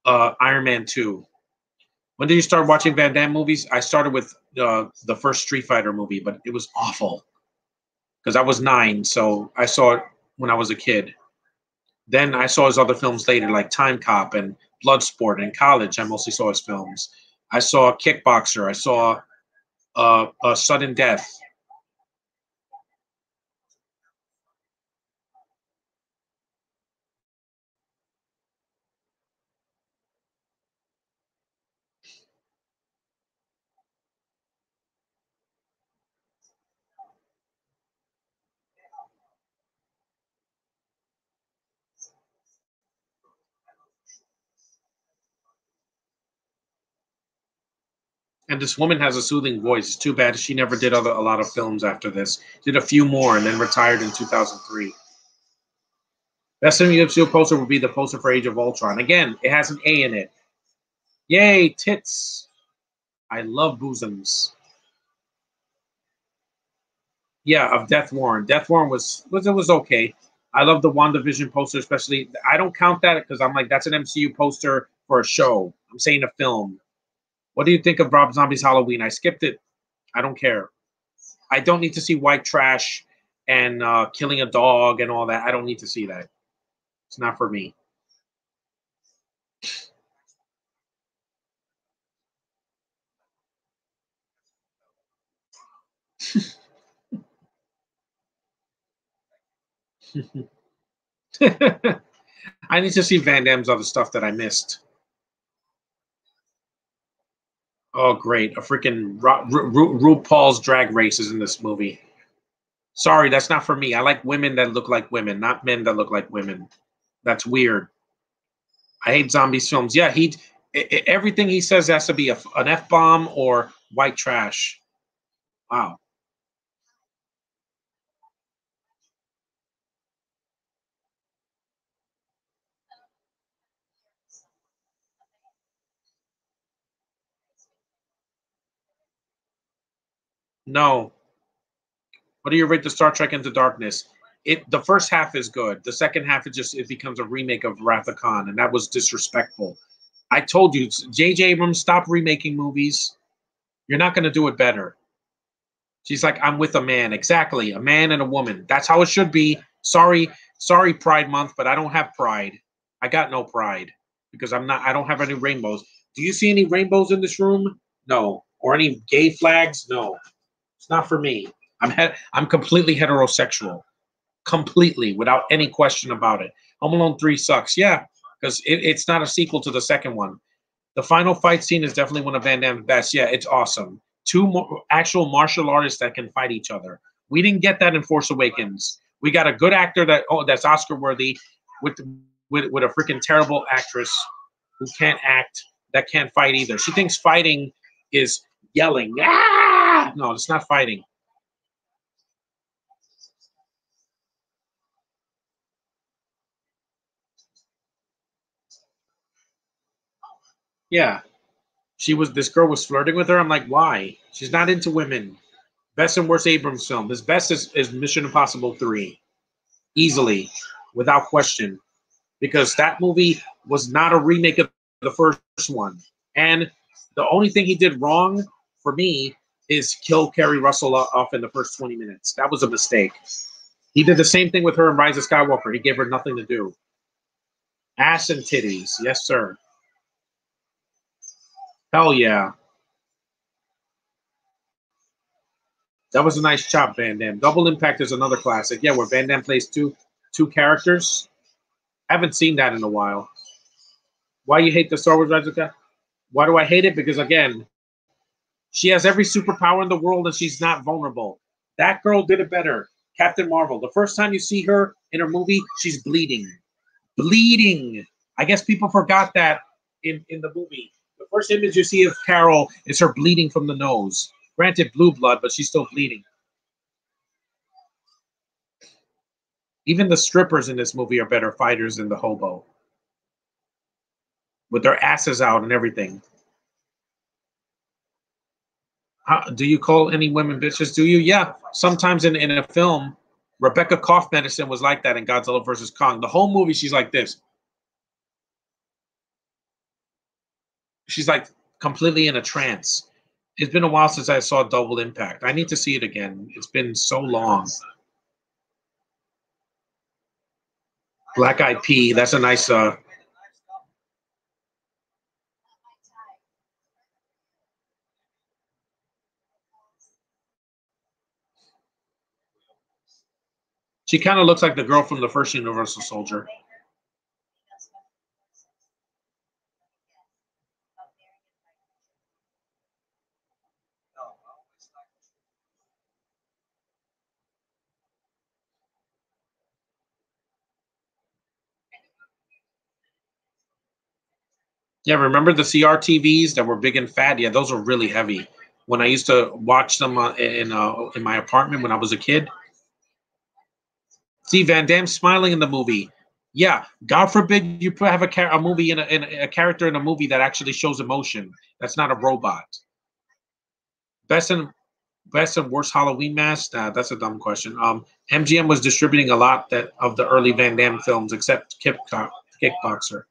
Iron Man 2. When did you start watching Van Damme movies? I started with the first Street Fighter movie, but it was awful because I was 9, so I saw it when I was a kid. Then I saw his other films later, like Time Cop and Bloodsport. In college, I mostly saw his films. I saw Kickboxer. I saw Sudden Death. And this woman has a soothing voice. It's too bad she never did a lot of films after this. Did a few more and then retired in 2003. Best MCU poster would be the poster for Age of Ultron. Again, it has an A in it. Yay, tits. I love bosoms. Yeah, of Death Warren. Death Warren was okay. I love the WandaVision poster, especially. I don't count that because I'm like, that's an MCU poster for a show. I'm saying a film. What do you think of Rob Zombie's Halloween? I skipped it. I don't care. I don't need to see white trash and killing a dog and all that. I don't need to see that. It's not for me. I need to see Van Damme's other stuff that I missed. Oh, great. A freaking RuPaul's Drag Race is in this movie. Sorry, that's not for me. I like women that look like women, not men that look like women. That's weird. I hate zombies films. Yeah, everything he says has to be an F bomb or white trash. Wow. No. What do you rate the Star Trek Into Darkness? The first half is good. The second half it becomes a remake of Wrath of Khan, and that was disrespectful. I told you, J.J. Abrams, stop remaking movies. You're not going to do it better. She's like, I'm with a man. Exactly. A man and a woman. That's how it should be. Sorry, Pride Month, but I don't have pride. I got no pride because I don't have any rainbows. Do you see any rainbows in this room? No. Or any gay flags? No. It's not for me. I'm completely heterosexual. Completely, without any question about it. Home Alone 3 sucks. Yeah, because it's not a sequel to the second one. The final fight scene is definitely one of Van Damme's best. Yeah, it's awesome. Actual martial artists that can fight each other. We didn't get that in Force Awakens. We got a good actor that's Oscar worthy with a freaking terrible actress who can't act. that can't fight either. She thinks fighting is yelling. Ah! No, it's not fighting. Yeah. This girl was flirting with her. I'm like, why? She's not into women. Best and worst Abrams film. His best is Mission Impossible 3. Easily, without question. Because that movie was not a remake of the first one. And the only thing he did wrong for me is kill Kerry Russell off in the first 20 minutes. That was a mistake. He did the same thing with her in Rise of Skywalker. He gave her nothing to do. Ass and titties. Yes, sir. Hell yeah. That was a nice chop, Van Damme. Double Impact is another classic. Yeah, where Van Damme plays two characters. I haven't seen that in a while. Why you hate the Star Wars Rise of Skywalker? Why do I hate it? Because, again, she has every superpower in the world and she's not vulnerable. That girl did it better. Captain Marvel. The first time you see her in her movie, she's bleeding. Bleeding. I guess people forgot that in the movie. The first image you see of Carol is her bleeding from the nose. Granted, blue blood, but she's still bleeding. Even the strippers in this movie are better fighters than the hobo. With their asses out and everything. Do you call any women bitches? Do you? Yeah. Sometimes in a film, Rebecca Cough Medicine was like that in Godzilla vs. Kong. The whole movie, she's like this. She's like completely in a trance. It's been a while since I saw Double Impact. I need to see it again. It's been so long. Black Eyed Pea. That's a nice. She kind of looks like the girl from the first Universal Soldier. Yeah, remember the CRTVs that were big and fat? Yeah, those were really heavy. When I used to watch them in my apartment when I was a kid. See Van Damme smiling in the movie. Yeah, God forbid you have a movie in a character in a movie that actually shows emotion. That's not a robot. Best and worst Halloween mask? Nah, that's a dumb question. MGM was distributing a lot of the early Van Damme films, except Kickboxer.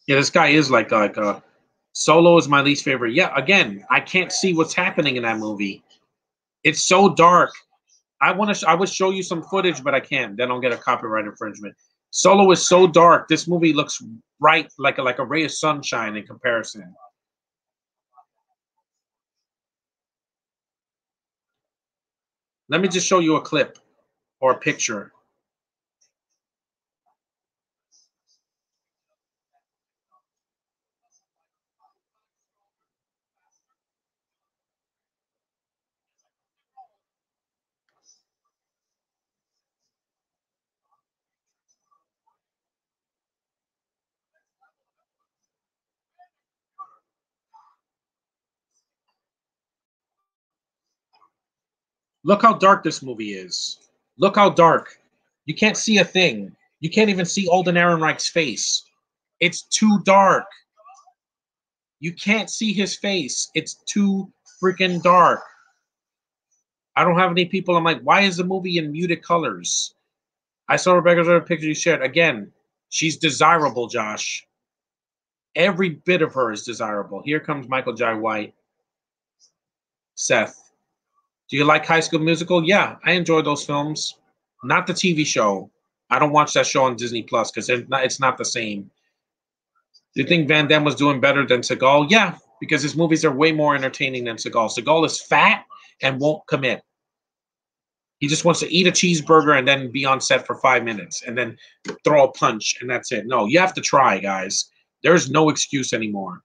Yeah, this guy is like Solo is my least favorite. Yeah, again, I can't see what's happening in that movie. It's so dark. I would show you some footage, but I can't. Then I'll get a copyright infringement. Solo is so dark. This movie looks bright, like a ray of sunshine in comparison. Let me just show you a clip or a picture. Look how dark this movie is. Look how dark. You can't see a thing. You can't even see Alden Ehrenreich's face. It's too dark. You can't see his face. It's too freaking dark. I don't have any people. I'm like, why is the movie in muted colors? I saw Rebecca's other picture you shared. Again, she's desirable, Josh. Every bit of her is desirable. Here comes Michael Jai White. Seth. Do you like High School Musical? Yeah, I enjoy those films. Not the TV show. I don't watch that show on Disney Plus because it's not the same. Do you think Van Damme was doing better than Seagal? Yeah, because his movies are way more entertaining than Seagal. Seagal is fat and won't commit. He just wants to eat a cheeseburger and then be on set for 5 minutes and then throw a punch and that's it. No, you have to try, guys. There's no excuse anymore.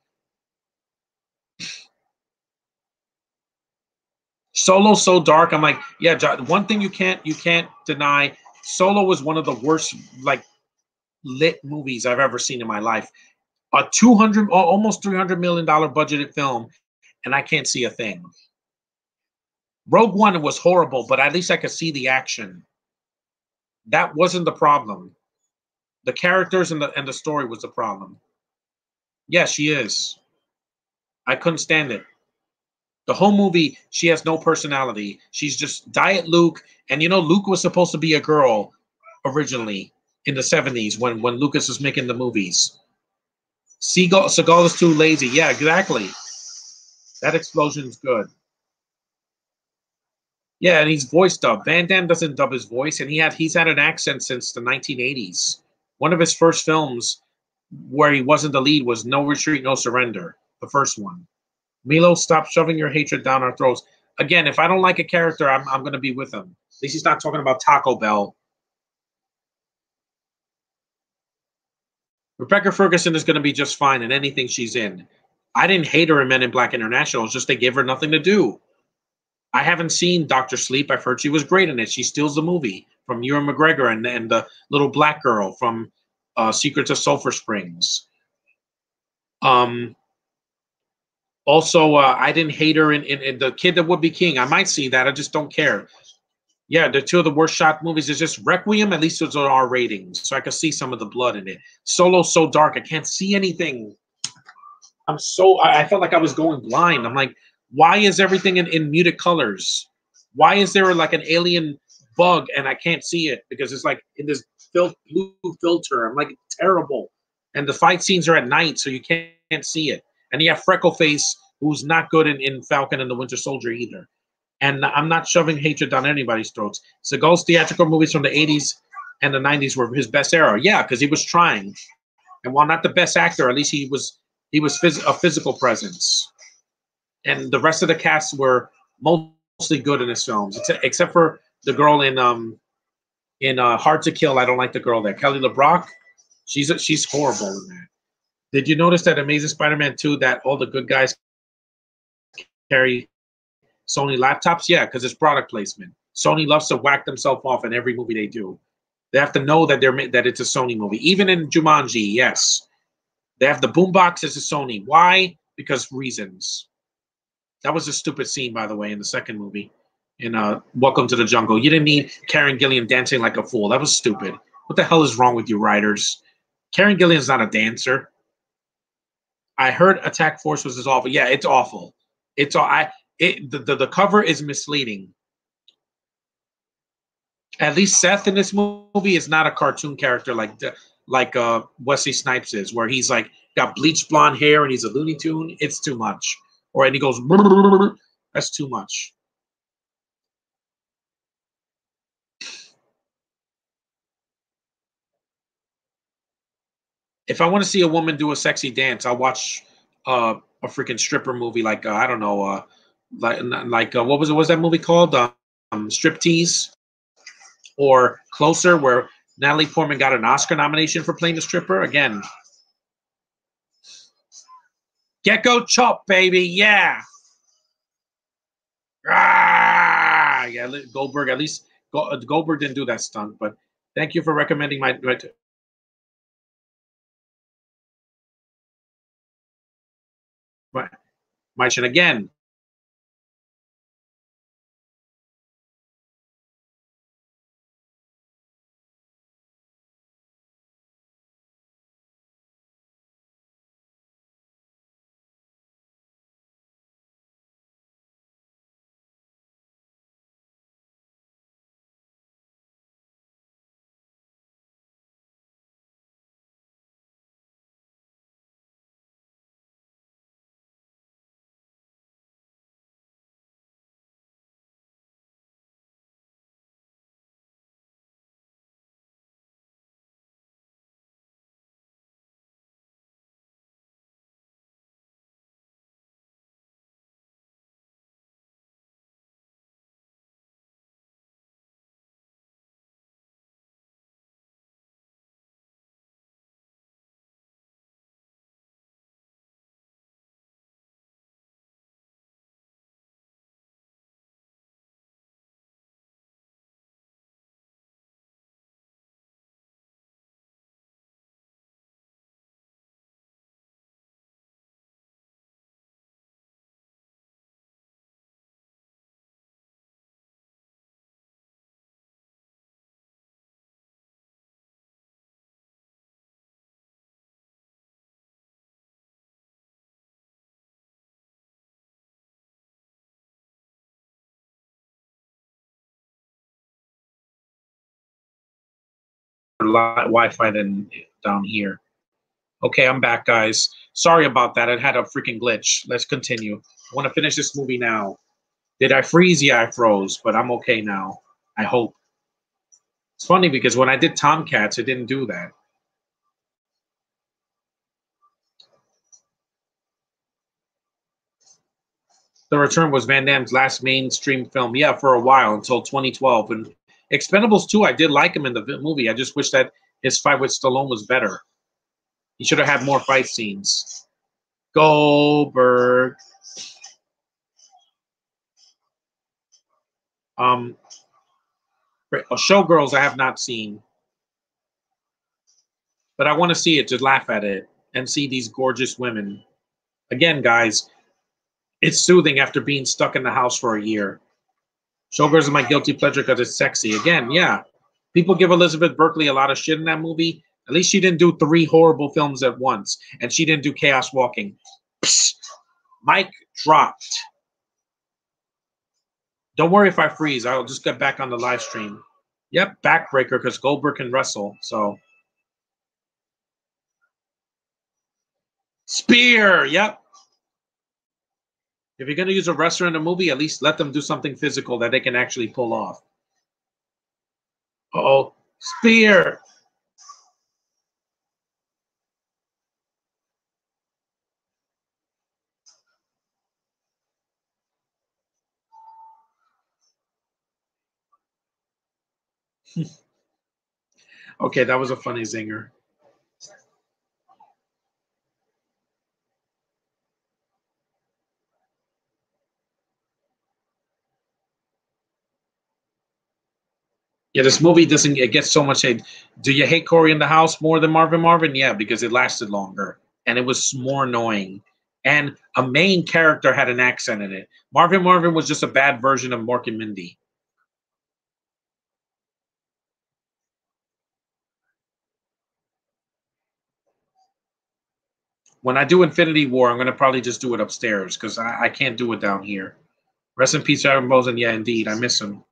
Solo's so dark. I'm like, yeah, one thing you can't deny. Solo was one of the worst like lit movies I've ever seen in my life. A 200, almost $300 million budgeted film, and I can't see a thing. Rogue One was horrible, but at least I could see the action. That wasn't the problem. The characters and the story was the problem. Yeah, she is. I couldn't stand it. The whole movie, she has no personality. She's just Diet Luke, and Luke was supposed to be a girl originally in the 70s when Lucas was making the movies. Seagal is too lazy. Yeah, exactly. That explosion's good. Yeah, and he's voice dubbed. Van Damme doesn't dub his voice, and he's had an accent since the 1980s. One of his first films where he wasn't the lead was No Retreat, No Surrender, the first one. Milo, stop shoving your hatred down our throats. Again, if I don't like a character, I'm going to be with him. At least he's not talking about Taco Bell. Rebecca Ferguson is going to be just fine in anything she's in. I didn't hate her in Men in Black International. It's just they gave her nothing to do. I haven't seen Dr. Sleep. I've heard she was great in it. She steals the movie from Ewan McGregor and the little black girl from Secrets of Sulphur Springs. Also, I didn't hate her in The Kid That Would Be King. I might see that. I just don't care. Yeah, the two of the worst shot movies is just Requiem. At least it's on R ratings, so I can see some of the blood in it. Solo's so dark, I can't see anything. I felt like I was going blind. I'm like, why is everything in muted colors? Why is there like an alien bug and I can't see it because it's like in this blue filter? I'm like, terrible. And the fight scenes are at night, so you can't see it. And you have Freckleface, who's not good in Falcon and the Winter Soldier either. And I'm not shoving hatred down anybody's throats. Seagal's theatrical movies from the 80s and the 90s were his best era. Yeah, because he was trying. And while not the best actor, at least he was a physical presence. And the rest of the cast were mostly good in his films, except for the girl in Hard to Kill. I don't like the girl there, Kelly LeBrock. She's horrible in that. Did you notice that Amazing Spider-Man 2 that all the good guys carry Sony laptops? Yeah, because it's product placement. Sony loves to whack themselves off in every movie they do. They have to know that that it's a Sony movie. Even in Jumanji, yes, they have the boombox as a Sony. Why? Because reasons. That was a stupid scene, by the way, in the second movie, in Welcome to the Jungle. You didn't need Karen Gillan dancing like a fool. That was stupid. What the hell is wrong with you writers? Karen Gillan's not a dancer. I heard Attack Force was awful. Yeah, it's awful. It's all the cover is misleading. At least Seth in this movie is not a cartoon character like Wesley Snipes is, where he's like got bleached blonde hair and he's a Looney Tune. It's too much. Or and he goes, that's too much. If I want to see a woman do a sexy dance, I'll watch a freaking stripper movie like I don't know, what was it? What was that movie called? Striptease or Closer, where Natalie Portman got an Oscar nomination for playing the stripper. Again, Gecko Chop, baby, yeah. Ah, yeah, Goldberg. At least Goldberg didn't do that stunt, but thank you for recommending my again. Wi-Fi than down here. Okay, I'm back, guys. Sorry about that. It had a freaking glitch. Let's continue. I want to finish this movie now. Did I freeze? Yeah, I froze, but I'm okay now. I hope. It's funny because when I did Tomcats, it didn't do that. The Return was Van Damme's last mainstream film. Yeah, for a while until 2012. And Expendables 2, I did like him in the movie. I just wish that his fight with Stallone was better. He should have had more fight scenes. Goldberg. Showgirls I have not seen, but I want to see it to laugh at it and see these gorgeous women. Again, guys, it's soothing after being stuck in the house for a year. Showgirls is my guilty pleasure because it's sexy. Again, yeah. People give Elizabeth Berkley a lot of shit in that movie. At least she didn't do 3 horrible films at once, and she didn't do Chaos Walking. Psst. Mic dropped. Don't worry if I freeze. I'll just get back on the live stream. Yep, backbreaker because Goldberg can wrestle. So Spear. Yep. If you're going to use a wrestler in a movie, at least let them do something physical that they can actually pull off. Uh-oh. Spear. Okay, that was a funny zinger. Yeah, this movie doesn't. It gets so much hate. Do you hate Corey in the House more than Marvin Marvin? Yeah, because it lasted longer and it was more annoying. And a main character had an accent in it. Marvin Marvin was just a bad version of Mork and Mindy. When I do Infinity War, I'm going to probably just do it upstairs because I can't do it down here. Rest in peace, Aaron Bosen. Yeah, indeed. I miss him.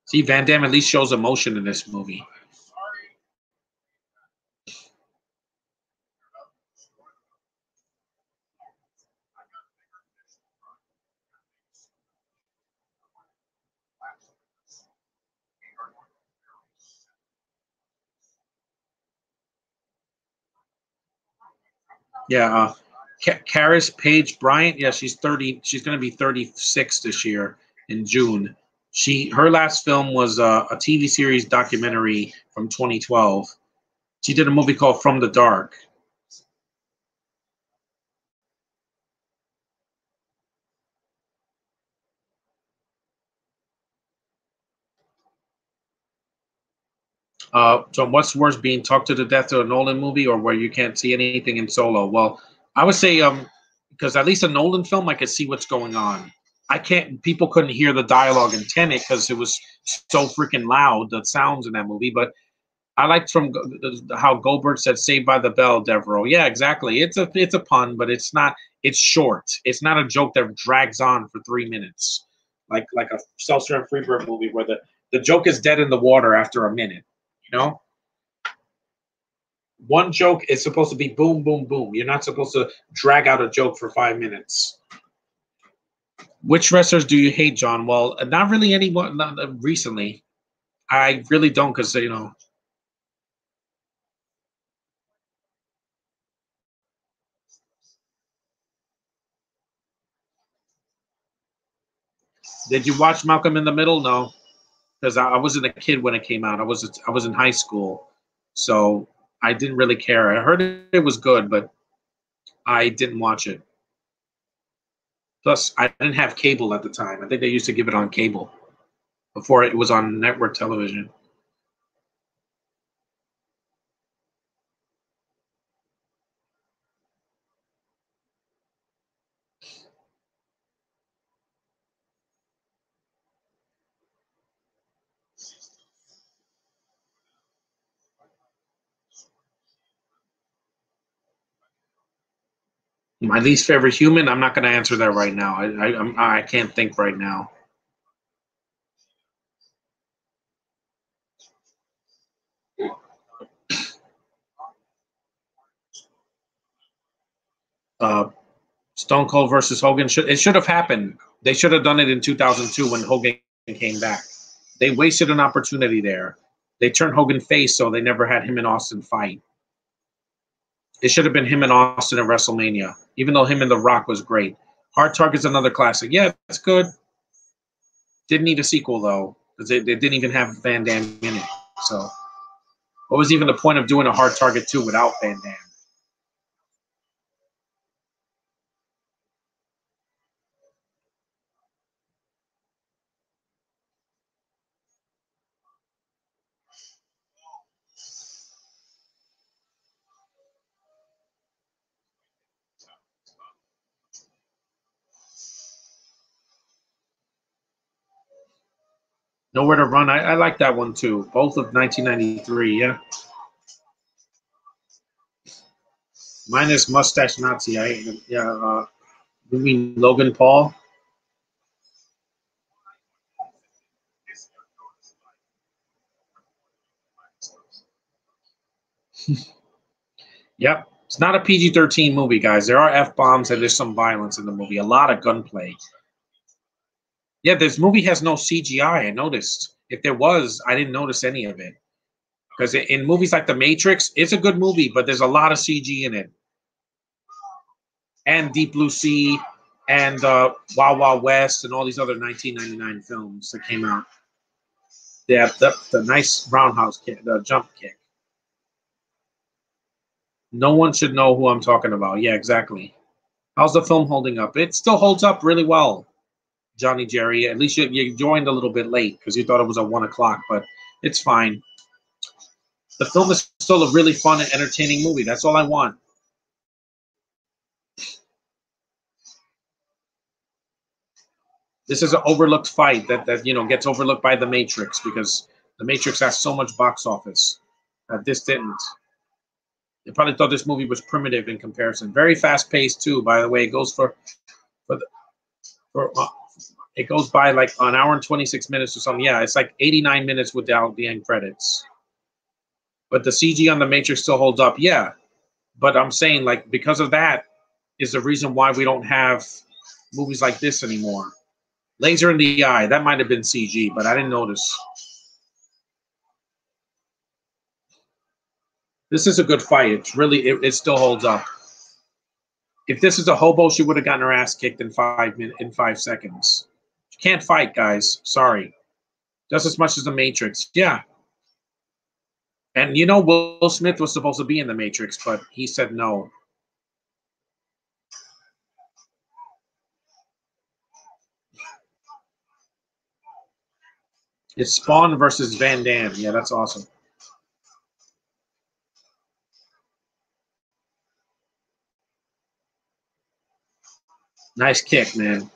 See, Van Damme at least shows emotion in this movie. Yeah, Karis Page Bryant. Yeah, she's 30. She's going to be 36 this year in June. Her last film was a TV series documentary from 2012. She did a movie called From the Dark. So what's worse, being talked to death to a Nolan movie or where you can't see anything in Solo? Well, I would say because at least a Nolan film, I could see what's going on. I can't. People couldn't hear the dialogue in Tenet because it was so freaking loud, the sounds in that movie. But I liked from how Goldberg said "Saved by the Bell," Devereaux. Yeah, exactly. It's a pun, but it's not. It's short. It's not a joke that drags on for 3 minutes, like a Seltzer and Freebird movie where the joke is dead in the water after a minute. You know, one joke is supposed to be boom, boom, boom. You're not supposed to drag out a joke for 5 minutes. Which wrestlers do you hate, John? Well, not really anyone. Not, recently, I really don't, because you know. Did you watch Malcolm in the Middle? No, because I wasn't a kid when it came out. I was in high school, so I didn't really care. I heard it was good, but I didn't watch it. Plus, I didn't have cable at the time. I think they used to give it on cable before it was on network television. My least favorite human. I'm not going to answer that right now. I can't think right now. Stone Cold versus Hogan. It should have happened. They should have done it in 2002 when Hogan came back. They wasted an opportunity there. They turned Hogan face, so they never had him and Austin fight. It should have been him and Austin at WrestleMania, even though him and The Rock was great. Hard Target's another classic. Yeah, it's good. Didn't need a sequel, though, because they didn't even have Van Damme in it. So what was even the point of doing a Hard Target 2 without Van Damme? Nowhere to Run. I like that one, too. Both of 1993, yeah. Minus Mustache Nazi. You mean Logan Paul? Yep. It's not a PG-13 movie, guys. There are F-bombs and there's some violence in the movie. A lot of gunplay. Yeah, this movie has no CGI, I noticed. If there was, I didn't notice any of it. Because in movies like The Matrix, it's a good movie, but there's a lot of CG in it. And Deep Blue Sea and Wild Wild West and all these other 1999 films that came out. Yeah, the nice roundhouse kick, the jump kick. No one should know who I'm talking about. Yeah, exactly. How's the film holding up? It still holds up really well, Johnny Jerry. At least you joined a little bit late because you thought it was at 1 o'clock, but it's fine. The film is still a really fun and entertaining movie. That's all I want. This is an overlooked fight that gets overlooked by The Matrix because The Matrix has so much box office that this didn't. They probably thought this movie was primitive in comparison. Very fast paced too, by the way. It goes it goes by like an hour and 26 minutes or something. Yeah, it's like 89 minutes without the end credits. But the CG on The Matrix still holds up. Yeah, but I'm saying like because of that is the reason why we don't have movies like this anymore. Laser in the Eye, that might have been CG, but I didn't notice. This is a good fight. It's really it still holds up. If this is a hobo, she would have gotten her ass kicked in 5 seconds. She can't fight, guys. Sorry. Just as much as The Matrix. Yeah. And Will Smith was supposed to be in The Matrix, but he said no. It's Spawn versus Van Damme. Yeah, that's awesome. Nice kick, man.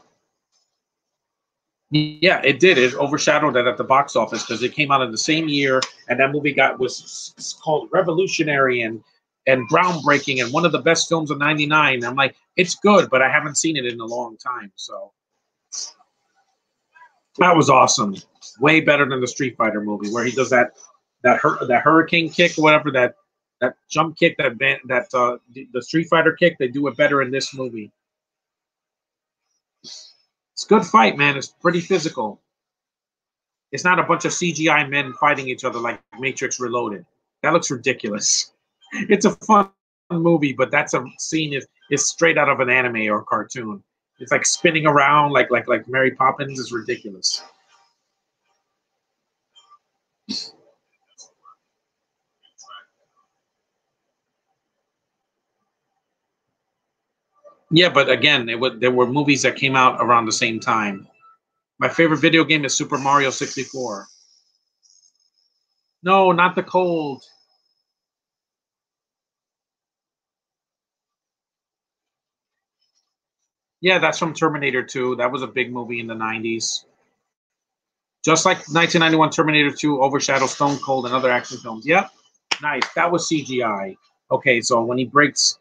Yeah, it did. It overshadowed it at the box office because it came out in the same year, and that movie was called revolutionary and groundbreaking and one of the best films of '99. I'm like, it's good, but I haven't seen it in a long time. So that was awesome. Way better than the Street Fighter movie where he does that hurricane kick or whatever, that jump kick, the Street Fighter kick. They do it better in this movie. It's a good fight, man. It's pretty physical. It's not a bunch of CGI men fighting each other like Matrix Reloaded. That looks ridiculous. It's a fun movie, but that's a scene is straight out of an anime or a cartoon. It's like spinning around like Mary Poppins. Is ridiculous. Yeah, but again, there were movies that came out around the same time. My favorite video game is Super Mario 64. No, not the cold. Yeah, that's from Terminator 2. That was a big movie in the 90s. Just like 1991 Terminator 2 overshadowed Stone Cold and other action films. Yep, nice. That was CGI. Okay, so when he breaks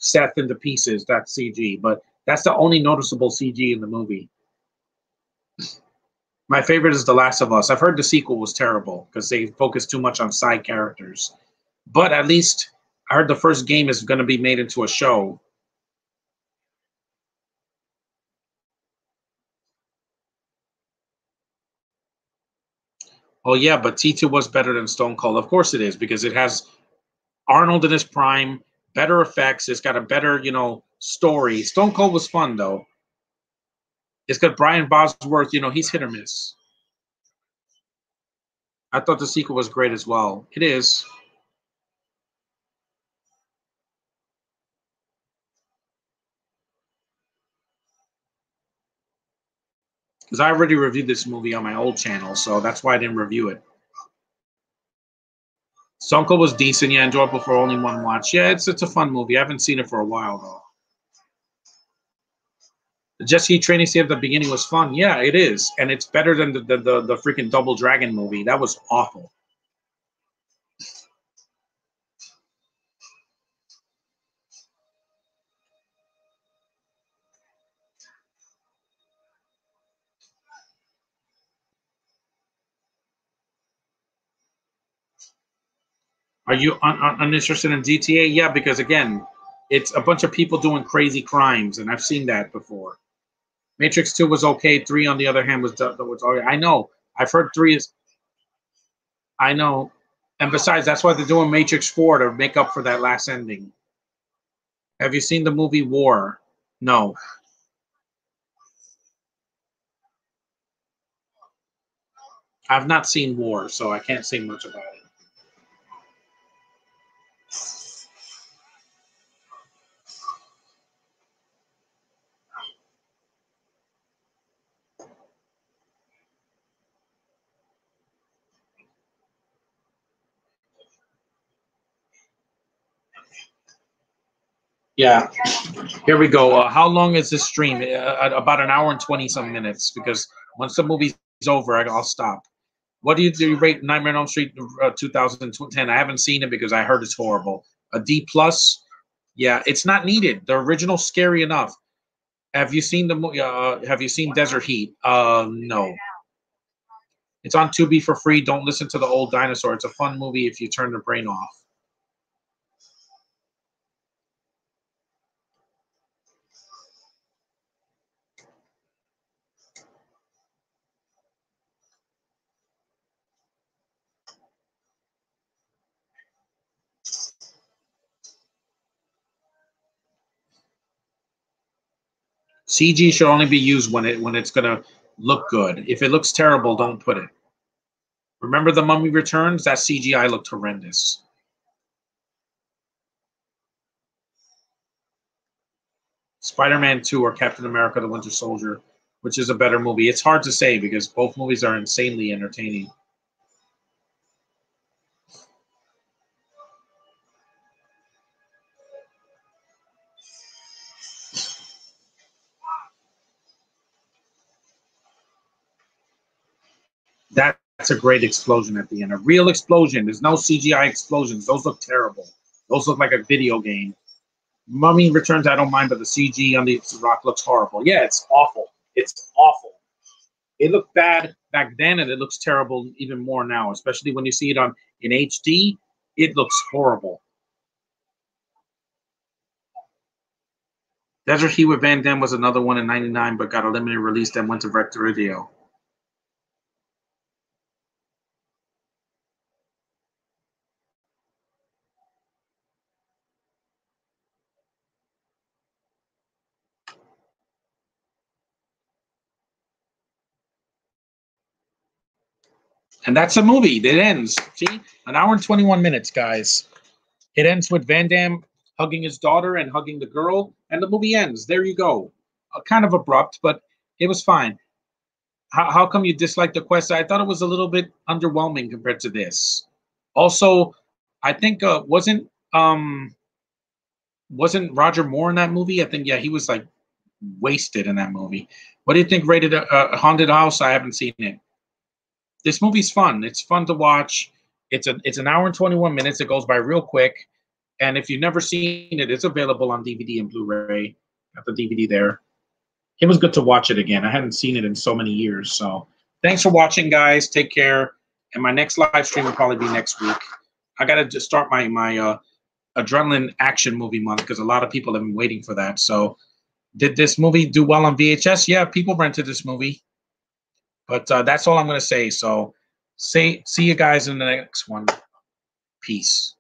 Seth into pieces. That's CG, but that's the only noticeable CG in the movie. My favorite is The Last of Us. I've heard the sequel was terrible because they focused too much on side characters. But at least I heard the first game is going to be made into a show. Oh, yeah, but T2 was better than Stone Cold. Of course it is, because it has Arnold in his prime, better effects. It's got a better, story. Stone Cold was fun, though. It's got Brian Bosworth. He's hit or miss. I thought the sequel was great as well. It is. Because I already reviewed this movie on my old channel, so that's why I didn't review it. Stone Cold was decent. Yeah, enjoyable for only one watch. Yeah, it's a fun movie. I haven't seen it for a while, though. The Jesse training scene at the beginning was fun. Yeah, it is. And it's better than the freaking Double Dragon movie. That was awful. Are you uninterested in GTA? Yeah, because again, it's a bunch of people doing crazy crimes, and I've seen that before. Matrix 2 was okay. 3, on the other hand, was okay. I know. I've heard 3 is. I know. And besides, that's why they're doing Matrix 4 to make up for that last ending. Have you seen the movie War? No. I've not seen War, so I can't say much about it. Yeah. Here we go. How long is this stream? About an hour and 20-some minutes, because once the movie's over, I'll stop. What do you rate Nightmare on Elm Street 2010? I haven't seen it because I heard it's horrible. A D plus? Yeah, it's not needed. The original's scary enough. Have you seen the movie? Have you seen Desert Heat? No. It's on Tubi for free. Don't listen to the old dinosaur. It's a fun movie if you turn the brain off. CG should only be used when it's gonna look good. If it looks terrible, don't put it. Remember The Mummy Returns? That CGI looked horrendous. Spider-Man 2 or Captain America: The Winter Soldier, which is a better movie? It's hard to say because both movies are insanely entertaining. That's a great explosion at the end. A real explosion. There's no CGI explosions. Those look terrible. Those look like a video game. Mummy Returns, I don't mind, but the CG on the rock looks horrible. Yeah, it's awful. It's awful. It looked bad back then, and it looks terrible even more now, especially when you see it in HD. It looks horrible. Desert Heat with Van Damme was another one in '99, but got a limited release that went to direct to video. And that's a movie. It ends. See? An hour and 21 minutes, guys. It ends with Van Damme hugging his daughter and hugging the girl, and the movie ends. There you go. Kind of abrupt, but it was fine. How come you disliked the quest? I thought it was a little bit underwhelming compared to this. Also, I think wasn't Roger Moore in that movie? I think, yeah, he was like wasted in that movie. What do you think? Rated Haunted House? I haven't seen it. This movie's fun. It's fun to watch. It's an hour and 21 minutes. It goes by real quick. And if you've never seen it, it's available on DVD and Blu-ray. Got the DVD there. It was good to watch it again. I hadn't seen it in so many years. So thanks for watching, guys. Take care. And my next live stream will probably be next week. I got to just start my adrenaline action movie month because a lot of people have been waiting for that. So did this movie do well on VHS? Yeah, people rented this movie. But that's all I'm going to say. So see you guys in the next one. Peace.